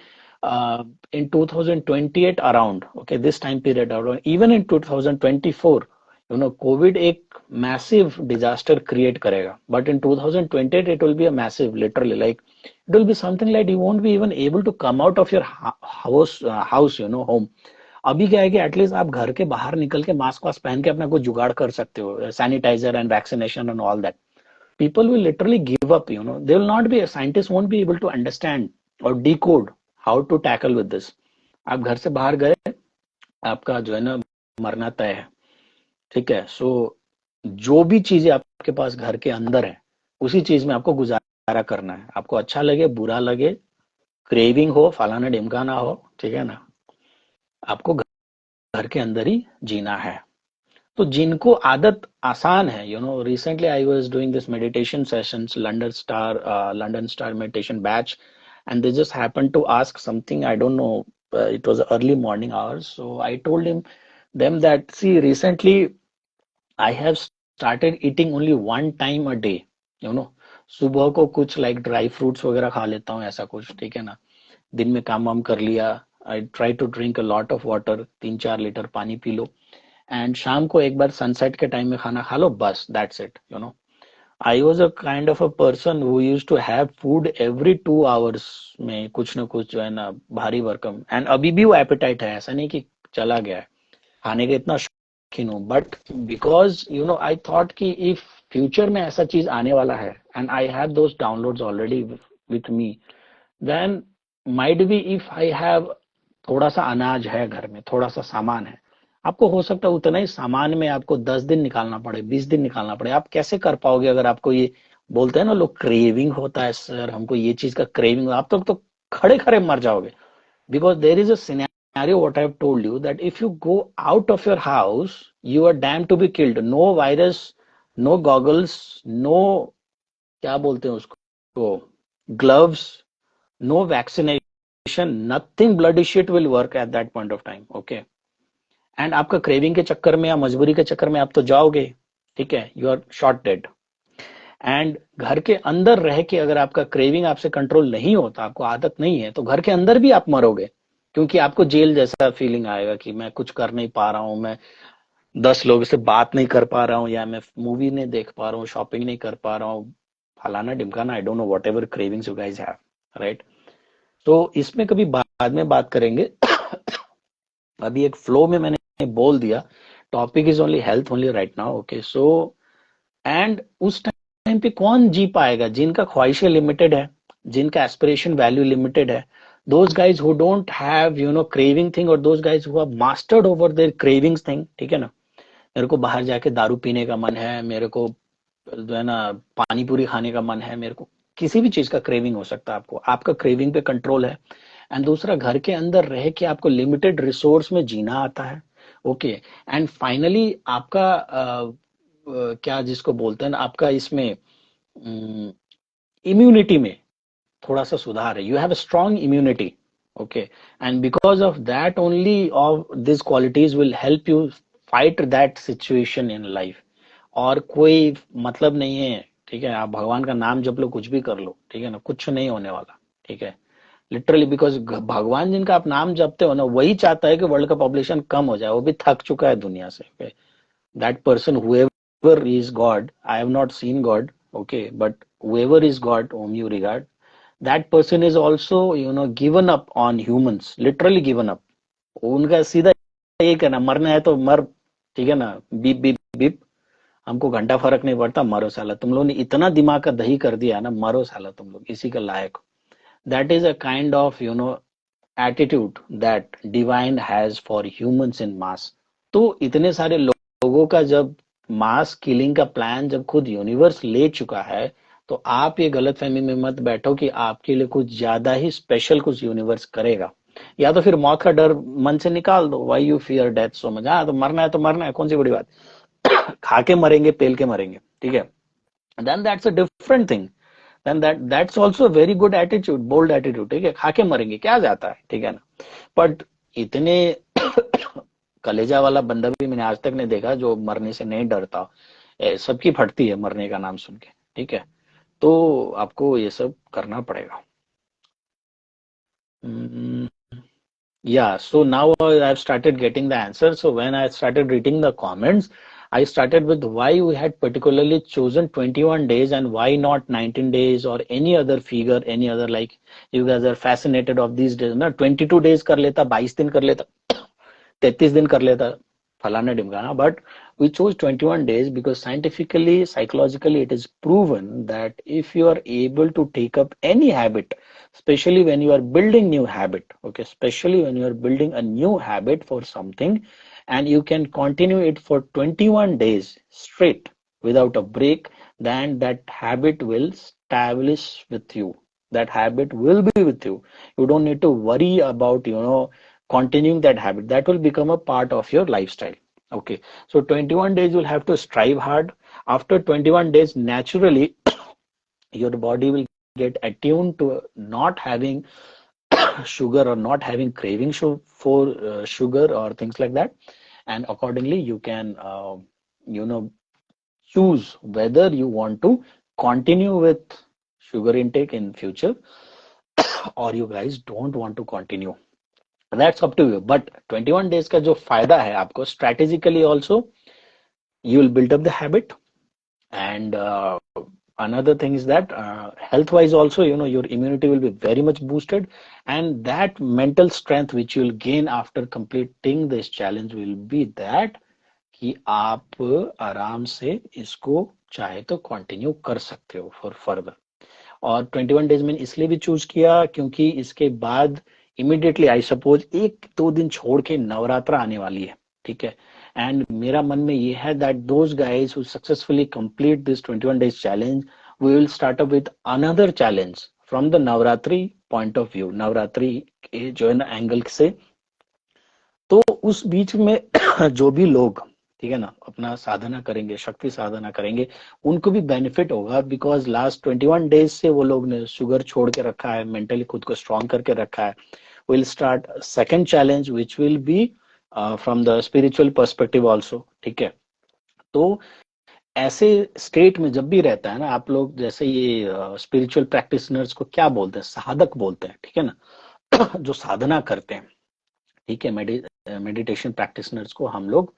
in 2028 around, okay, this time period around, even in 2024, COVID एक massive disaster create करेगा. But in 2028 it will be a massive, literally, like it will be something like you won't be even able to come out of your house, home. अभी क्या है कि at least आप घर के बाहर निकल के मास्क वास्क पहन के अपना कुछ जुगाड़ कर सकते हो, sanitiser and vaccination and all that. People will literally give up. They will not be, scientists won't be able to understand or decode how to tackle with this. आप घर से बाहर गए, आपका जो है ना मरना तय है, ठीक है. सो जो भी चीजें आपके पास घर के अंदर है, उसी चीज में आपको गुजारा करना है. आपको अच्छा लगे, बुरा लगे, क्रेविंग हो, फलाना ढिमकाना हो, ठीक है ना, आपको घर के अंदर ही जीना है. तो जिनको आदत आसान है, recently I was doing this meditation sessions, London Star meditation batch, and they just happened to ask something, I don't know, it was early morning hours, so I told them that, see, recently I have started eating only one time a day, you know सुबह को कुछ like dry fruits वगैरह खा लेता हूँ, ऐसा कुछ, ठीक है ना, दिन में काम वाम कर लिया, I try to drink a lot of water, 3-4 litre पानी पी लो, एंड शाम को एक बार सनसेट के टाइम में खाना खा लो, बस that's it, I was a kind of a person who use to have food every 2 hours में, कुछ ना कुछ जो है ना भारी भरकम, एंड अभी भी वो एपेटाइट है, ऐसा नहीं कि चला गया है, खाने का इतना शौकीन हूँ, बट बिकॉज आई थॉट कि इफ फ्यूचर में ऐसा चीज आने वाला है, and I have those downloads already with me, then might be if I have थोड़ा सा अनाज है घर में, थोड़ा सा सामान है, आपको हो सकता है उतना ही सामान में आपको 10 दिन निकालना पड़े, 20 दिन निकालना पड़े, आप कैसे कर पाओगे अगर आपको ये बोलते हैं ना लोग, क्रेविंग होता है सर, हमको ये चीज का क्रेविंग, आप तो खड़े खड़े मर जाओगे, because there is a scenario what I have told you, that if you go out of your house you are damned to be killed, no virus, no goggles, no, क्या बोलते हैं उसको, gloves, no vaccination, nothing, bloody shit will work at that point of time, okay, and आपका craving के चक्कर में या मजबूरी के चक्कर में आप तो जाओगे, ठीक है, you are shot dead, and घर के अंदर रह के अगर आपका क्रेविंग आपसे कंट्रोल नहीं होता, आपको आदत नहीं है, तो घर के अंदर भी आप मरोगे, क्योंकि आपको जेल जैसा फीलिंग आएगा कि मैं कुछ कर नहीं पा रहा हूँ, मैं 10 लोगों से बात नहीं कर पा रहा हूँ, या मैं मूवी नहीं देख पा रहा हूँ, शॉपिंग नहीं कर पा रहा हूँ, फलाना ढिमकाना, I don't know, whatever cravings you guys have, right. तो इसमें कभी बाद में बात करेंगे अभी एक फ्लो में मैंने बोल दिया, topic is only health only right now, okay. So and उस टाइम पे कौन जी पाएगा, जिनका ख्वाहिशें लिमिटेड है, जिनका एस्पिरेशन वैल्यू लिमिटेड है, those guys who don't have craving thing, or those guys who have mastered over their cravings thing, ठीक है ना, मेरे को बाहर जाके दारू पीने का मन है, मेरे को जो है ना पानी पूरी खाने का मन है, मेरे को किसी भी चीज का क्रेविंग हो सकता है, आपको आपका क्रेविंग पे कंट्रोल है, एंड दूसरा घर के अंदर रह के आपको लिमिटेड रिसोर्स में जीना आता है, ओके, एंड फाइनली आपका क्या जिसको बोलते हैं ना, आपका इसमें इम्यूनिटी में थोड़ा सा सुधार है, you have a strong immunity, okay, and because of that only of this qualities will help you fight that situation in life, और कोई मतलब नहीं है, ठीक है, आप भगवान का नाम जप लो, कुछ भी कर लो, ठीक है ना, कुछ नहीं होने वाला, ठीक है, लिटरली, बिकॉज भगवान जिनका आप नाम जपते हो ना, वही चाहता है कि वर्ल्ड का पॉपुलेशन कम हो जाए, वो भी थक चुका है दुनिया से, okay? That person, whoever is God, I have not seen God, okay, but whoever is God whom you regard, that person is also given up on humans, literally given up, उनका सीधा एक है ना, मरना है तो मर, ठीक है ना, बीप बीप बीप, हमको घंटा फर्क नहीं पड़ता, मरो साला, तुम लोगों ने इतना दिमाग का दही कर दिया ना, मरो साला तुम लोग, इसी का लायक, that is a kind of attitude that divine has for humans in mass। तो इतने सारे लोगों का जब मास किलिंग का प्लान जब खुद यूनिवर्स ले चुका है, तो आप ये गलत फहमी में मत बैठो कि आपके लिए कुछ ज्यादा ही स्पेशल कुछ यूनिवर्स करेगा, या तो फिर मौत का डर मन से निकाल दो, why you fear death so much, हाँ तो मरना है तो मरना है, कौन सी बड़ी बात, खा के मरेंगे, पेल के मरेंगे, ठीक है, then that's a different thing, then that's also a very good attitude, bold attitude, ठीक है, खा के मरेंगे क्या जाता है, ठीक है ना, बट इतने कलेजा वाला बंदा भी मैंने आज तक नहीं देखा जो मरने से नहीं डरता, सबकी फटती है मरने का नाम सुन के, ठीक है, तो आपको ये सब करना पड़ेगा। Yeah, so now I've started getting the answer. So when I started reading the comments, I started with why we had particularly chosen 21 days and why not 19 days or any other figure, any other, like you guys are fascinated of these days ना, 22 days कर लेता, 22 दिन कर लेता, 33 दिन कर लेता, फलाना ढिमकाना, but we chose 21 days because scientifically, psychologically it is proven that if you are able to take up any habit, especially when you are building new habit, okay, especially when you are building a new habit for something, and you can continue it for 21 days straight without a break, then that habit will establish with you, that habit will be with you, you don't need to worry about continuing that habit, that will become a part of your lifestyle, Okay, so 21 days you'll have to strive hard. After 21 days, naturally, your body will get attuned to not having sugar or not having craving for sugar or things like that, and accordingly you can you know choose whether you want to continue with sugar intake in future or you guys don't want to continue. That's up to you. But 21 days का जो फायदा है आपको strategically also you will build up the habit, and another thing is that health wise also, your immunity will be very much boosted, and that mental strength which you will gain after completing this challenge will be that कि आप आराम से इसको चाहे तो continue कर सकते हो फॉर फर्दर। और 21 डेज मैंने इसलिए भी चूज किया क्योंकि इसके बाद इमिडिएटली आई सपोज 1-2 दिन छोड़ के नवरात्रा आने वाली है, ठीक है। एंड मेरा मन में ये है that those guys who successfully complete this 21 days challenge we will start up with another challenge from the Navratri point of view, Navratri के जो है ना एंगल से। तो उस बीच में जो भी लोग, ठीक है ना, अपना साधना करेंगे, शक्ति साधना करेंगे, उनको भी बेनिफिट होगा बिकॉज लास्ट 21 डेज से वो लोग ने शुगर छोड़ के रखा है, मेंटली खुद को स्ट्रॉन्ग करके रखा है। Will start second challenge which will be from the spiritual perspective also, ठीक है। तो ऐसे स्टेट में जब भी रहता है ना आप लोग, जैसे ये स्पिरिचुअल प्रैक्टिशनर्स को क्या बोलते हैं, साधक बोलते हैं, ठीक है ना जो साधना करते हैं, ठीक है। मेडिटेशन प्रैक्टिशनर्स को हम लोग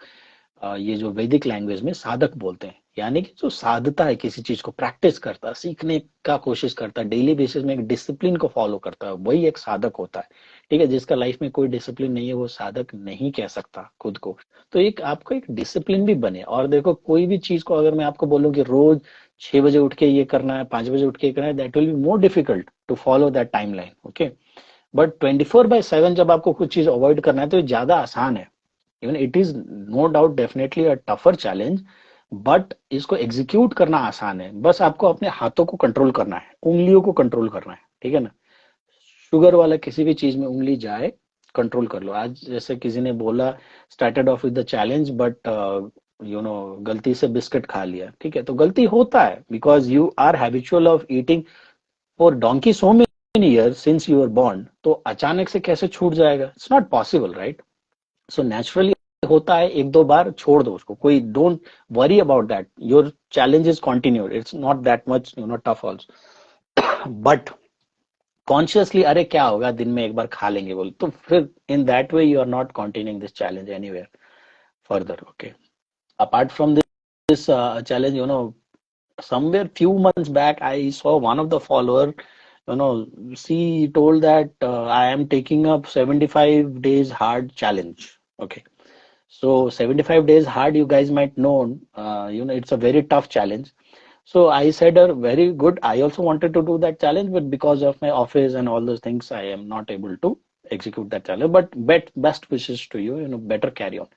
ये जो वैदिक लैंग्वेज में साधक बोलते हैं, यानी कि जो साधता है, किसी चीज को प्रैक्टिस करता है, सीखने का कोशिश करता है, डेली बेसिस में एक डिसिप्लिन को फॉलो करता है, वही एक साधक होता है, ठीक है। जिसका लाइफ में कोई डिसिप्लिन नहीं है वो साधक नहीं कह सकता खुद को। तो एक आपको एक डिसिप्लिन भी बने। और देखो कोई भी चीज को अगर मैं आपको बोलूं कि रोज 6 बजे उठ के ये करना है, 5 बजे उठ के करना है, that will be more difficult to follow that time line, okay. But 24/7 जब आपको कुछ चीज अवॉइड करना है तो ये ज्यादा आसान है। Even it is no doubt definitely a tougher challenge, but इसको एग्जीक्यूट करना आसान है। बस आपको अपने हाथों को कंट्रोल करना है, उंगलियों को कंट्रोल करना है, ठीक है ना। शुगर वाला किसी भी चीज में उंगली जाए, कंट्रोल कर लो। आज जैसे किसी ने बोला started off with the challenge but गलती से बिस्किट खा लिया, ठीक है। तो गलती होता है because you are habitual of eating for donkey so many years since you are born, तो अचानक से कैसे छूट जाएगा? It's not possible, right. So naturally होता है, 1-2 बार छोड़ दो उसको, कोई don't worry about that, your challenge is continued, it's not that much tough also. But consciously अरे क्या होगा दिन में एक बार खा लेंगे बोल, तो फिर in that way you are not continuing this challenge anywhere further, okay. Apart from this challenge, somewhere few months back I saw one of the follower, she told that I am taking up 75 days hard challenge, okay. So 75 days hard, you guys might know, it's a very tough challenge. So I said her, very good, I also wanted to do that challenge, but because of my office and all those things I am not able to execute that challenge, but best wishes to you, better carry on.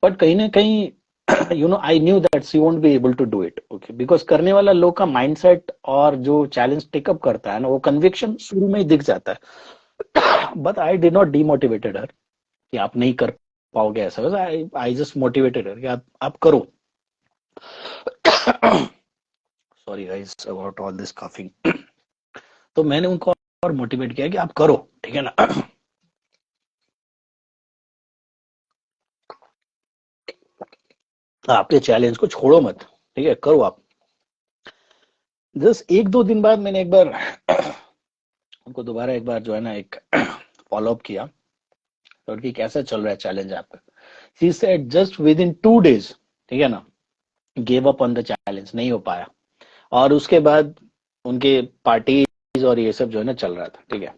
But कहीं ना कहीं I knew that she won't be able to do it, okay, because करने वाला लोग का mindset और जो challenge take up करता है ना, वो conviction शुरू में ही दिख जाता है। But I did not demotivated her कि आप नहीं कर पाओगे ऐसा वैसा। I just motivated her कि आप करो। Sorry guys about all this coughing। तो मैंने उनको और मोटिवेट किया कि आप करो, ठीक है ना। आपके चैलेंज को छोड़ो मत, ठीक है, करो आप। जस्ट 1-2 दिन बाद मैंने एक बार उनको दोबारा एक बार जो है ना एक फॉलो अप किया, तो कि कैसा चल रहा है चैलेंज आपका। She said just with in 2 days, ठीक है ना, give up on the challenge, नहीं हो पाया। और उसके बाद उनके पार्टीज और ये सब जो है ना चल रहा था, ठीक है।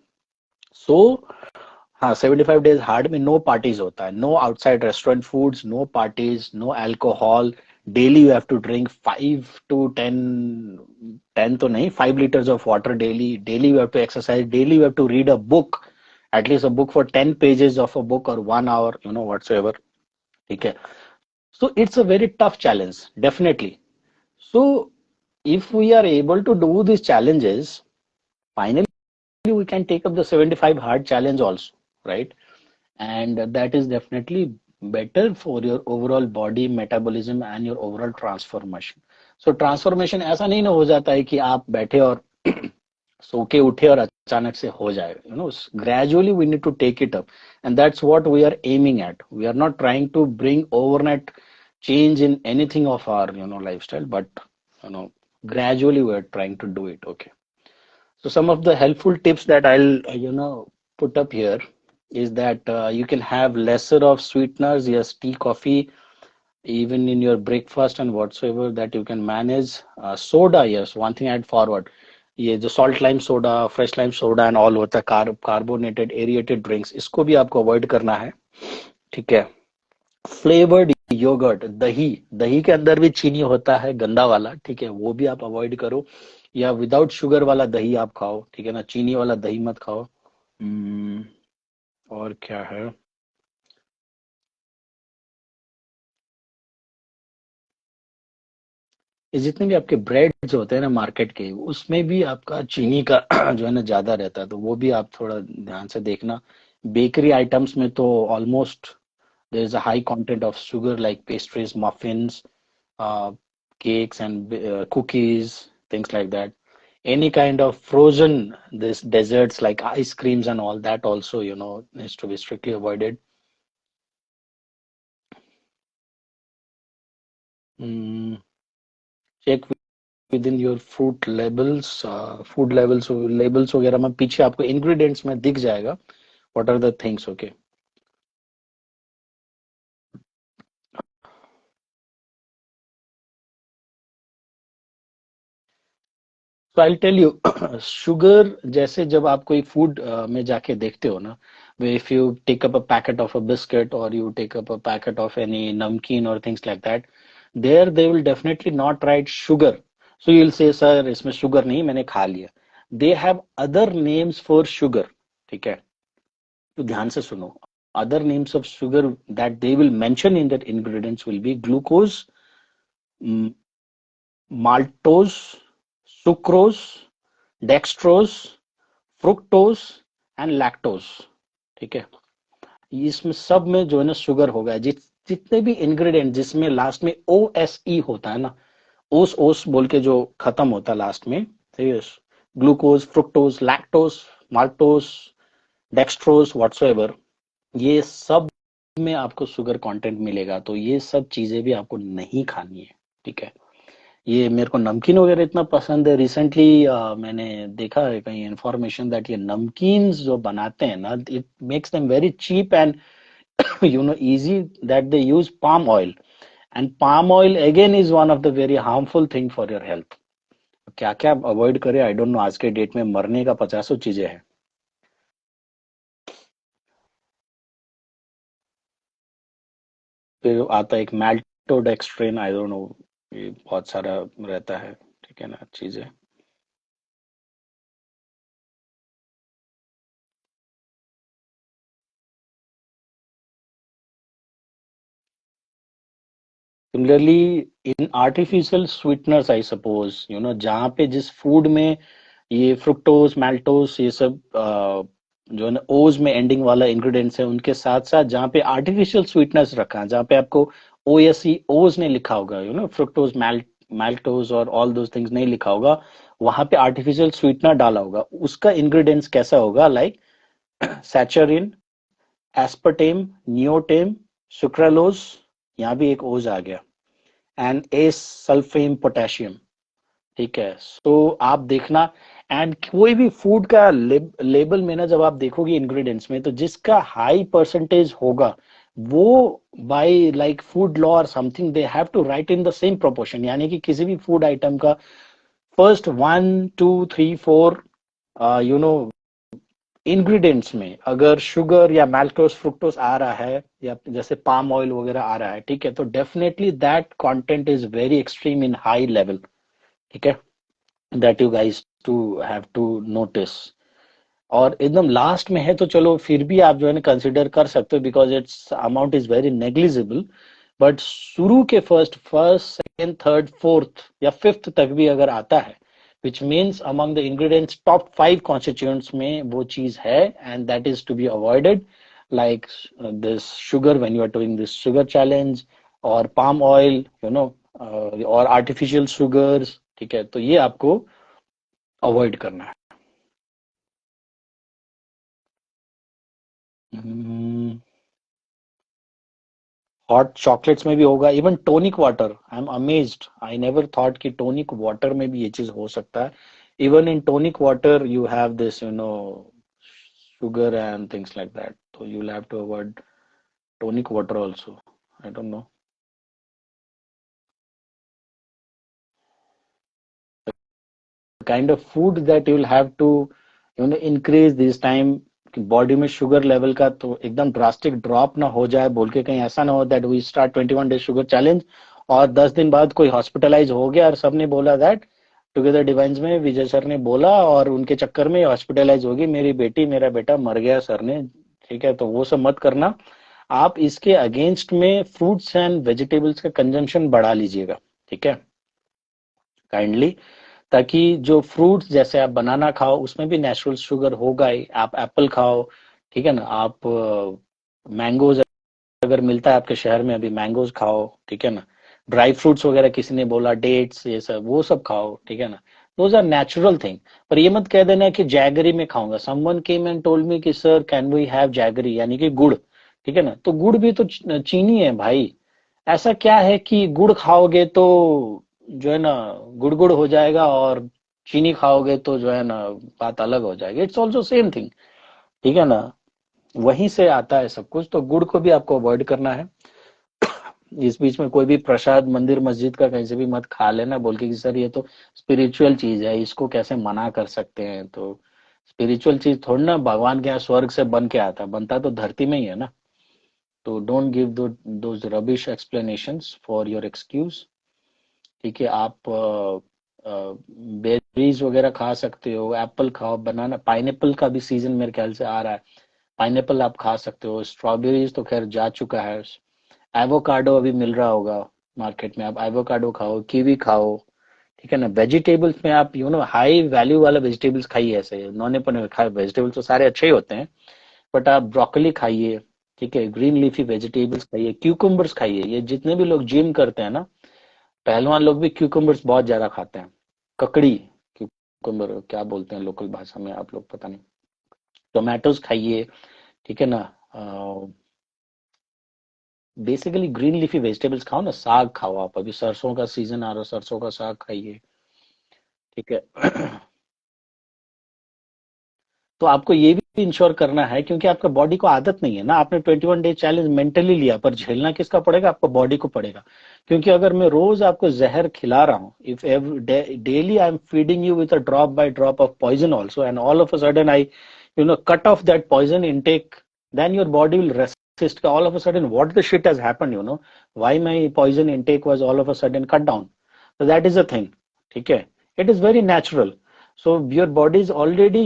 सो हाँ, 75 days हार्ड में नो पार्टीज होता है, no outside restaurant foods, no parties, no alcohol. Daily you have to drink 5 to 10 तो नहीं, 5 liters of water daily. Daily you have to exercise, daily you have to read a book, at least a book for 10 pages of a book और 1 hour, whatsoever, ठीक है। So it's a very tough challenge definitely. So if we are able to do these challenges, finally we can take up the 75 hard challenge also, right? And that is definitely better for your overall body metabolism and your overall transformation. So transformation ऐसा नहीं ना हो जाता है कि आप बैठे और सो के उठे और अचानक से हो जाए. Gradually we need to take it up, and that's what we are aiming at. We are not trying to bring overnight change in anything of our lifestyle, but you know gradually we are trying to do it. Okay. So some of the helpful tips that I'll put up here is that you can have lesser of sweeteners. Yes, tea, coffee, even in your breakfast and whatsoever that you can manage. Soda, yes, one thing I'd forward. ये जो salt lime soda, fresh lime soda and all होता है carbonated aerated drinks, इसको भी आपको avoid करना है. ठीक है. फ्लेवर्ड योगर्ट, दही, दही के अंदर भी चीनी होता है गंदा वाला. ठीक है, वो भी आप अवॉइड करो. या विदाउट शुगर वाला दही आप खाओ. ठीक है ना, चीनी वाला दही मत खाओ. हम्म, और क्या है, ये जितने भी आपके ब्रेड्स होते हैं ना मार्केट के, उसमें भी आपका चीनी का जो है ना ज्यादा रहता है, तो वो भी आप थोड़ा ध्यान से देखना. बेकरी आइटम्स में तो almost there is a high content of sugar, like pastries, muffins, cakes and cookies, things like that. Any kind of frozen this desserts like ice creams and all that also needs to be strictly avoided. Check within your fruit labels, food labels वगैरह में पीछे आपको ingredients में दिख जाएगा what are the things. Okay. So I'll tell you, sugar जैसे जब आप कोई फूड में जाके देखते हो ना, if you take up a packet of a biscuit or you take up a packet of any namkeen or things like that, there they will definitely not write sugar. So you'll say, sir, इसमें sugar नहीं, मैंने खा लिया. They have other names for sugar. ठीक है, तो ध्यान से सुनो. Other names of sugar that they will mention in that ingredients will be glucose, maltose, sucrose, dextrose, fructose and lactose. ठीक है, इसमें सब में जो है ना शुगर होगा. जितने भी इंग्रेडिएंट जिसमें लास्ट में ओ एस ई होता है ना, ओस ओस बोल के जो खत्म होता है लास्ट में, glucose, fructose, lactose, maltose, dextrose, whatsoever, ये सब में आपको शुगर कंटेंट मिलेगा. तो ये सब चीजें भी आपको नहीं खानी है. ठीक है, ये मेरे को नमकीन वगैरह इतना पसंद है. रिसेंटली मैंने देखा है कहीं इंफॉर्मेशन दैट ये नमकीन जो बनाते हैं ना, it makes them very cheap and easy, that they use palm oil, and palm oil again is one of the very harmful thing for your health. क्या क्या अवॉइड करें आई डोंट नो. आज के डेट में मरने का 50 चीजें हैं. फिर आता है एक मैल्टोडेक्स्ट्रिन, आई डोंट नो, ये बहुत सारा रहता है. ठीक है ना, चीजें. Similarly in artificial sweeteners, I suppose जहाँ पे जिस फूड में ये फ्रुक्टोज, मैल्टोज, ये सब जो है ना ओज में एंडिंग वाला इंग्रेडिएंट्स है, उनके साथ साथ जहाँ पे आर्टिफिशियल स्वीटनर्स रखा है, जहाँ पे आपको ओ एस सी ओज नहीं लिखा होगा, फ्रुक्टोज, मैल्टोज और ऑल दोज थिंग्स नहीं लिखा होगा, वहां पे आर्टिफिशियल स्वीटनर डाला होगा. उसका इंग्रेडिएंट्स कैसा होगा, लाइक सैचरिन, एस्पर्टेम, नियोटेम, सुक्रालोज, यहाँ भी एक ओज आ गया, एंड एस सल्फेम पोटेशियम. ठीक है, सो आप देखना. एंड कोई भी फूड का लेबल में ना जब आप देखोगे इंग्रेडिएंट्स में, तो जिसका हाई परसेंटेज होगा वो बाय लाइक फूड लॉ और something they have to write in the same proportion. यानी कि किसी भी फूड आइटम का फर्स्ट 1 2 3 4 इंग्रेडिएंट्स में अगर शुगर या मैल्टोस, फ्रुक्टोस आ रहा है, या जैसे पाम ऑयल वगैरह आ रहा है, ठीक है, तो definitely that content is very extreme in high level. ठीक है, that you guys to have to notice. और एकदम लास्ट में है तो चलो फिर भी आप जो है ना कंसिडर कर सकते हो, because it's amount is very negligible. But शुरू के फर्स्ट सेकेंड, थर्ड, फोर्थ या फिफ्थ तक भी अगर आता है, which means among the ingredients top 5 constituents में वो चीज है, and that is to be avoided. like this sugar when you are doing this sugar challenge, or palm oil, और artificial sugars, ठीक है, तो ये आपको अवॉइड करना है। हॉट चॉकलेट्स में भी होगा, even tonic water, I am amazed, I never thought कि टोनिक वाटर में भी ये चीज हो सकता है। Even in tonic water you have this sugar and things like that, so you'll have to avoid tonic water also. I don't know the kind of food that you'll have to increase this time कि body में sugar level का तो एकदम drastic drop ना हो जाए, बोल के कहीं ऐसा ना हो that we start 21 days sugar challenge और 10 दिन बाद कोई हॉस्पिटलाइज हो गया और सबने बोला दैट टुगेदर डिवाइन्स में विजय सर ने बोला और उनके चक्कर में हॉस्पिटलाइज होगी मेरी बेटी, मेरा बेटा मर गया सर ने, ठीक है, तो वो सब मत करना। आप इसके अगेंस्ट में फ्रूट्स एंड वेजिटेबल्स का कंजम्पशन बढ़ा लीजिएगा, ठीक है, काइंडली, ताकि जो फ्रूट्स जैसे आप बनाना खाओ उसमें भी नेचुरल शुगर होगा ही, आप एप्पल खाओ, ठीक है ना, आप मैंगोज अगर मिलता है आपके शहर में अभी मैंगोज खाओ, ठीक है ना, ड्राई फ्रूट्स वगैरह किसी ने बोला डेट्स ये सब वो सब खाओ, ठीक है ना, दोज आर नेचुरल थिंग। पर ये मत कह देना कि जैगरी में खाऊंगा, someone came and told me कि sir can we have jaggery, यानी कि गुड़, ठीक है ना, तो गुड़ भी तो चीनी है भाई, ऐसा क्या है कि गुड़ खाओगे तो जो है ना गुड़ गुड़ हो जाएगा और चीनी खाओगे तो जो है ना बात अलग हो जाएगी, इट्स ऑल्सो सेम थिंग, ठीक है ना, वहीं से आता है सब कुछ, तो गुड़ को भी आपको अवॉइड करना है। इस बीच में कोई भी प्रसाद मंदिर मस्जिद का कहीं से भी मत खा लेना बोल के कि सर ये तो स्पिरिचुअल चीज है इसको कैसे मना कर सकते हैं, तो स्पिरिचुअल चीज थोड़ी ना भगवान के यहाँ स्वर्ग से बन के आता, बनता तो धरती में ही है ना, तो don't give those rubbish explanations for your excuse, ठीक है। आप बेरीज वगैरह खा सकते हो, एप्पल खाओ, बनाना, पाइनएप्पल का भी सीजन मेरे ख्याल से आ रहा है, पाइनएप्पल आप खा सकते हो, स्ट्रॉबेरीज तो खैर जा चुका है, एवोकाडो अभी मिल रहा होगा मार्केट में, आप एवोकाडो खाओ, कीवी खाओ, ठीक है ना, वेजिटेबल्स में आप हाई वैल्यू वाला वेजिटेबल्स खाइए, ऐसे नौने पने खाए वेजिटेबल्स तो सारे अच्छे ही होते हैं, बट आप ब्रोकली खाइए, ठीक है, ग्रीन लीफी वेजिटेबल्स खाइए, क्यूकम्बर्स खाइए, ये जितने भी लोग जिम करते हैं ना पहलवान लोग भी क्यूकम्बर्स बहुत ज्यादा खाते हैं, ककड़ी, क्यूकम्बर क्या बोलते हैं लोकल भाषा में आप लोग पता नहीं, टोमेटोज खाइए, ठीक है ना, बेसिकली ग्रीन लीफी वेजिटेबल्स खाओ ना, साग खाओ, आप अभी सरसों का सीजन आ रहा है, सरसों का साग खाइए, ठीक है। तो आपको ये भी इंश्योर करना है क्योंकि आपका बॉडी को आदत नहीं है ना, आपने 21 डे चैलेंज मेंटली लिया पर झेलना किसका पड़ेगा, आपको बॉडी को पड़ेगा, क्योंकि अगर मैं रोज आपको जहर खिला रहा हूँ, if daily I am feeding you with a drop by drop of poison also and all of a sudden I cut off that poison intake, then your body will resist, all of a sudden what the shit has happened, why my poison intake was all of a sudden cut down, so that is a thing, ठीक है, it is very natural, so your body is already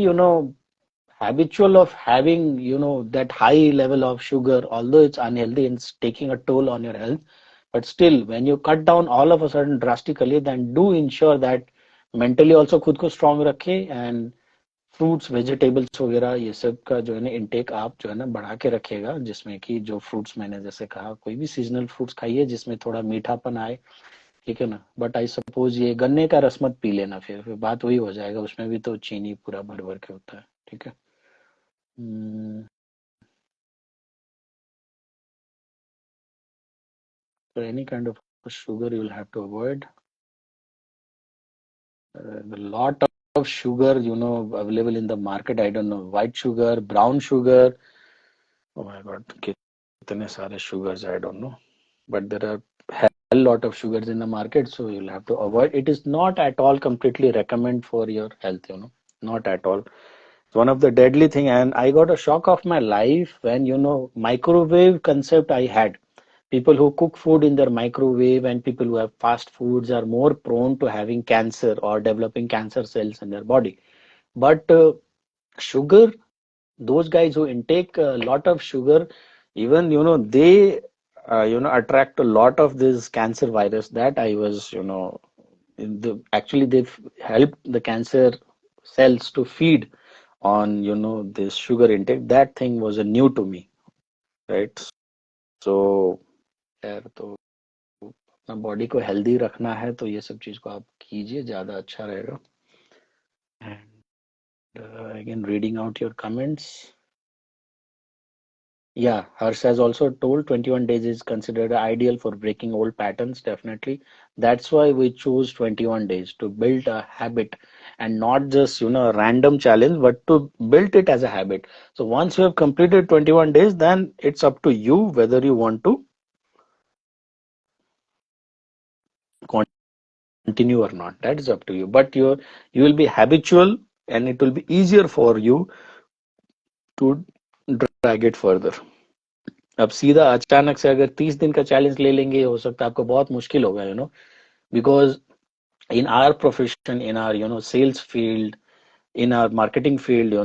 habitual of having that high level of sugar, although it's unhealthy and it's taking a toll on your health, but still when you cut down all of a sudden drastically, then do ensure that mentally also खुद को strong रखे, and fruits vegetables वगैरह ये सब का जो है ना इनटेक आप जो है ना बढ़ा के रखिएगा, जिसमें कि जो फ्रूट्स मैंने जैसे कहा कोई भी सीजनल फ्रूट्स खाइए जिसमें थोड़ा मीठापन आए, ठीक है ना, बट आई सपोज ये गन्ने का रस मत पी लेना, फिर बात वही हो जाएगा, उसमें भी तो चीनी पूरा भर भर के होता है, ठीक है। Hmm, so any kind of sugar you will have to avoid. A lot of sugar, available in the market. I don't know, white sugar, brown sugar. Oh my God, kitne sare sugars, I don't know. But there are hell lot of sugars in the market, so you'll have to avoid. It is not at all completely recommend for your health, not at all. It's one of the deadly thing, and I got a shock of my life when microwave concept I had. People who cook food in their microwave and people who have fast foods are more prone to having cancer or developing cancer cells in their body. But sugar, those guys who intake a lot of sugar, even they attract a lot of this cancer virus that I was actually they've helped the cancer cells to feed on this sugar intake. That thing was a new to me. Right. So यार, तो अपना body को healthy रखना है तो ये सब चीज को आप कीजिए, ज्यादा अच्छा रहेगा। And again reading out your comments. Yeah, Harsh has also told 21 days is considered ideal for breaking old patterns, definitely. That's why we choose 21 days to build a habit and not just, a random challenge, but to build it as a habit. So once you have completed 21 days, then it's up to you whether you want to continue or not. That is up to you. But you will be habitual and it will be easier for you to drag it further. अब सीधा अचानक से अगर 30 दिन का challenge ले लेंगे, हो सकता है आपको बहुत मुश्किल होगा, because in our profession, in our sales field, in our marketing field,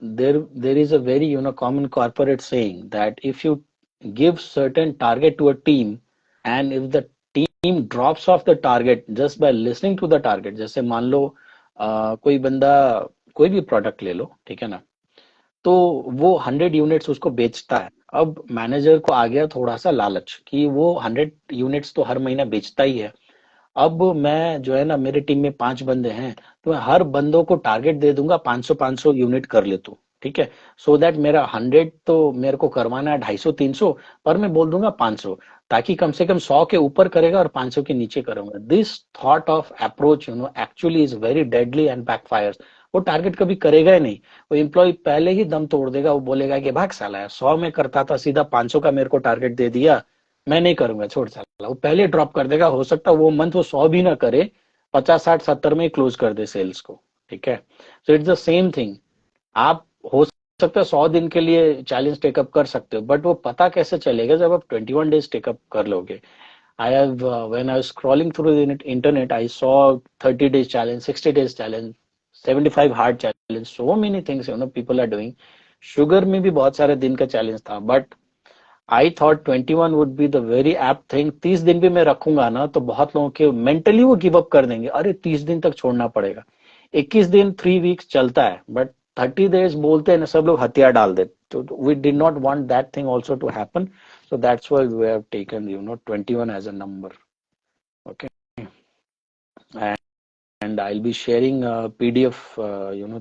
there is a very common corporate saying that if you give certain target to a team, and if the team drops off the target just by listening to the target, जैसे मान लो कोई बंदा कोई भी product ले लो, ठीक है ना, तो वो 100 यूनिट्स उसको बेचता है। अब मैनेजर को आ गया थोड़ा सा लालच कि वो 100 यूनिट्स तो हर महीना बेचता ही है। अब मैं जो है ना, मेरे टीम में 5 बंदे हैं, तो मैं हर बंदों को टारगेट दे दूंगा 500 यूनिट कर ले तू, ठीक है। सो दैट मेरा 100 तो मेरे को करवाना है 250 300, पर मैं बोल दूंगा 500, ताकि कम से कम 100 के ऊपर करेगा और 500 के नीचे करूंगा। This thought of approach actually is very deadly and backfires. वो टारगेट कभी करेगा ही नहीं। वो एम्प्लॉय पहले ही दम तोड़ देगा, वो बोलेगा कि भाग साला है, 100 में करता था, सीधा 500 का मेरे को टारगेट दे दिया, मैं नहीं करूंगा, छोड़ साला। वो पहले ड्रॉप कर देगा। हो सकता है वो मंथ वो 100 भी ना करे, 50 60 70 में क्लोज कर दे सेल्स को, ठीक है। So it's the same thing. आप हो सकता है 100 दिन के लिए चैलेंज टेकअप कर सकते हो, बट वो पता कैसे चलेगा जब आप 21 डेज टेकअप कर लोगे। I have when I was scrolling through the internet, I saw 30 days challenge, 60 days challenge, 75 hard challenge, so many things people are doing। Sugar में भी बहुत सारे दिन का चैलेंज था, but I thought 21 would be the very apt thing. 30 दिन भी मैं रखूंगा ना तो बहुत लोगों के मेंटली वो गिव अप कर देंगे, अरे 30 दिन तक छोड़ना पड़ेगा। 21 दिन 3 वीक्स चलता है, बट 30 डेज बोलते हैं ना, सब लोग हथियार डाल देते। तो we did not want that thing also to happen. So that's why we have taken 21 as a number. Okay, and I'll be sharing a PDF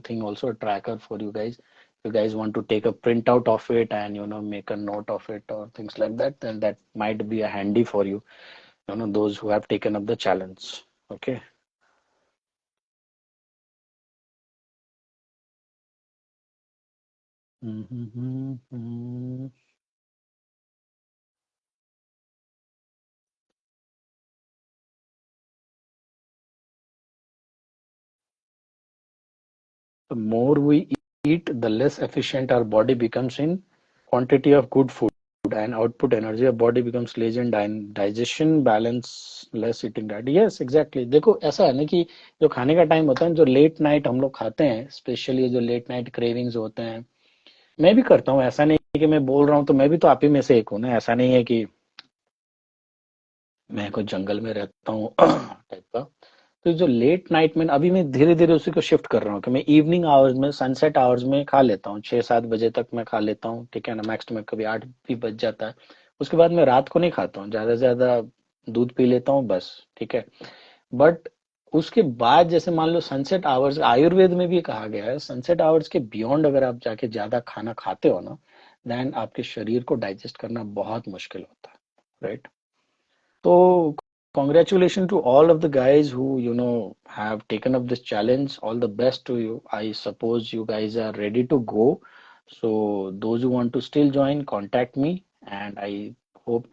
thing, also a tracker for you guys. If you guys want to take a printout of it and make a note of it or things like that, then that might be a handy for you. Those who have taken up the challenge. Okay. The more we eat, the less efficient our body becomes in quantity of good food and output energy. Our body becomes lazy and digestion balance, less eating diet. Yes, exactly। देखो ऐसा है ना कि जो खाने का time होता है, जो लेट नाइट हम लोग खाते हैं, स्पेशली जो लेट नाइट क्रेविंग्स होते हैं, मैं भी करता हूँ। ऐसा नहीं कि मैं बोल रहा हूँ तो मैं भी तो आप ही में से एक हूँ ना। ऐसा नहीं है कि मैं कोई जंगल में रहता हूँ टाइप का। तो जो लेट नाइट में अभी मैं धीरे धीरे उसी को शिफ्ट कर रहा हूँ कि मैं इवनिंग आवर्स में, सनसेट आवर्स में खा लेता हूँ, 6 7 बजे तक मैं खा लेता हूँ, ठीक है ना। मैक्स में कभी 8 भी बज जाता है। उसके बाद मैं रात को नहीं खाता हूँ, ज्यादा से ज्यादा दूध पी लेता हूँ बस, ठीक है। बट उसके बाद जैसे मान लो सनसेट आवर्स, आयुर्वेद में भी कहा गया है, सनसेट आवर्स के बियॉन्ड अगर आप जाके ज्यादा खाना खाते हो ना, देन आपके शरीर को डाइजेस्ट करना बहुत मुश्किल होता है, right. So, congratulations to all of the guys who, have taken up this challenge. All the best to you. I suppose you guys are ready to go. So, those who want to still join, contact me, and I hope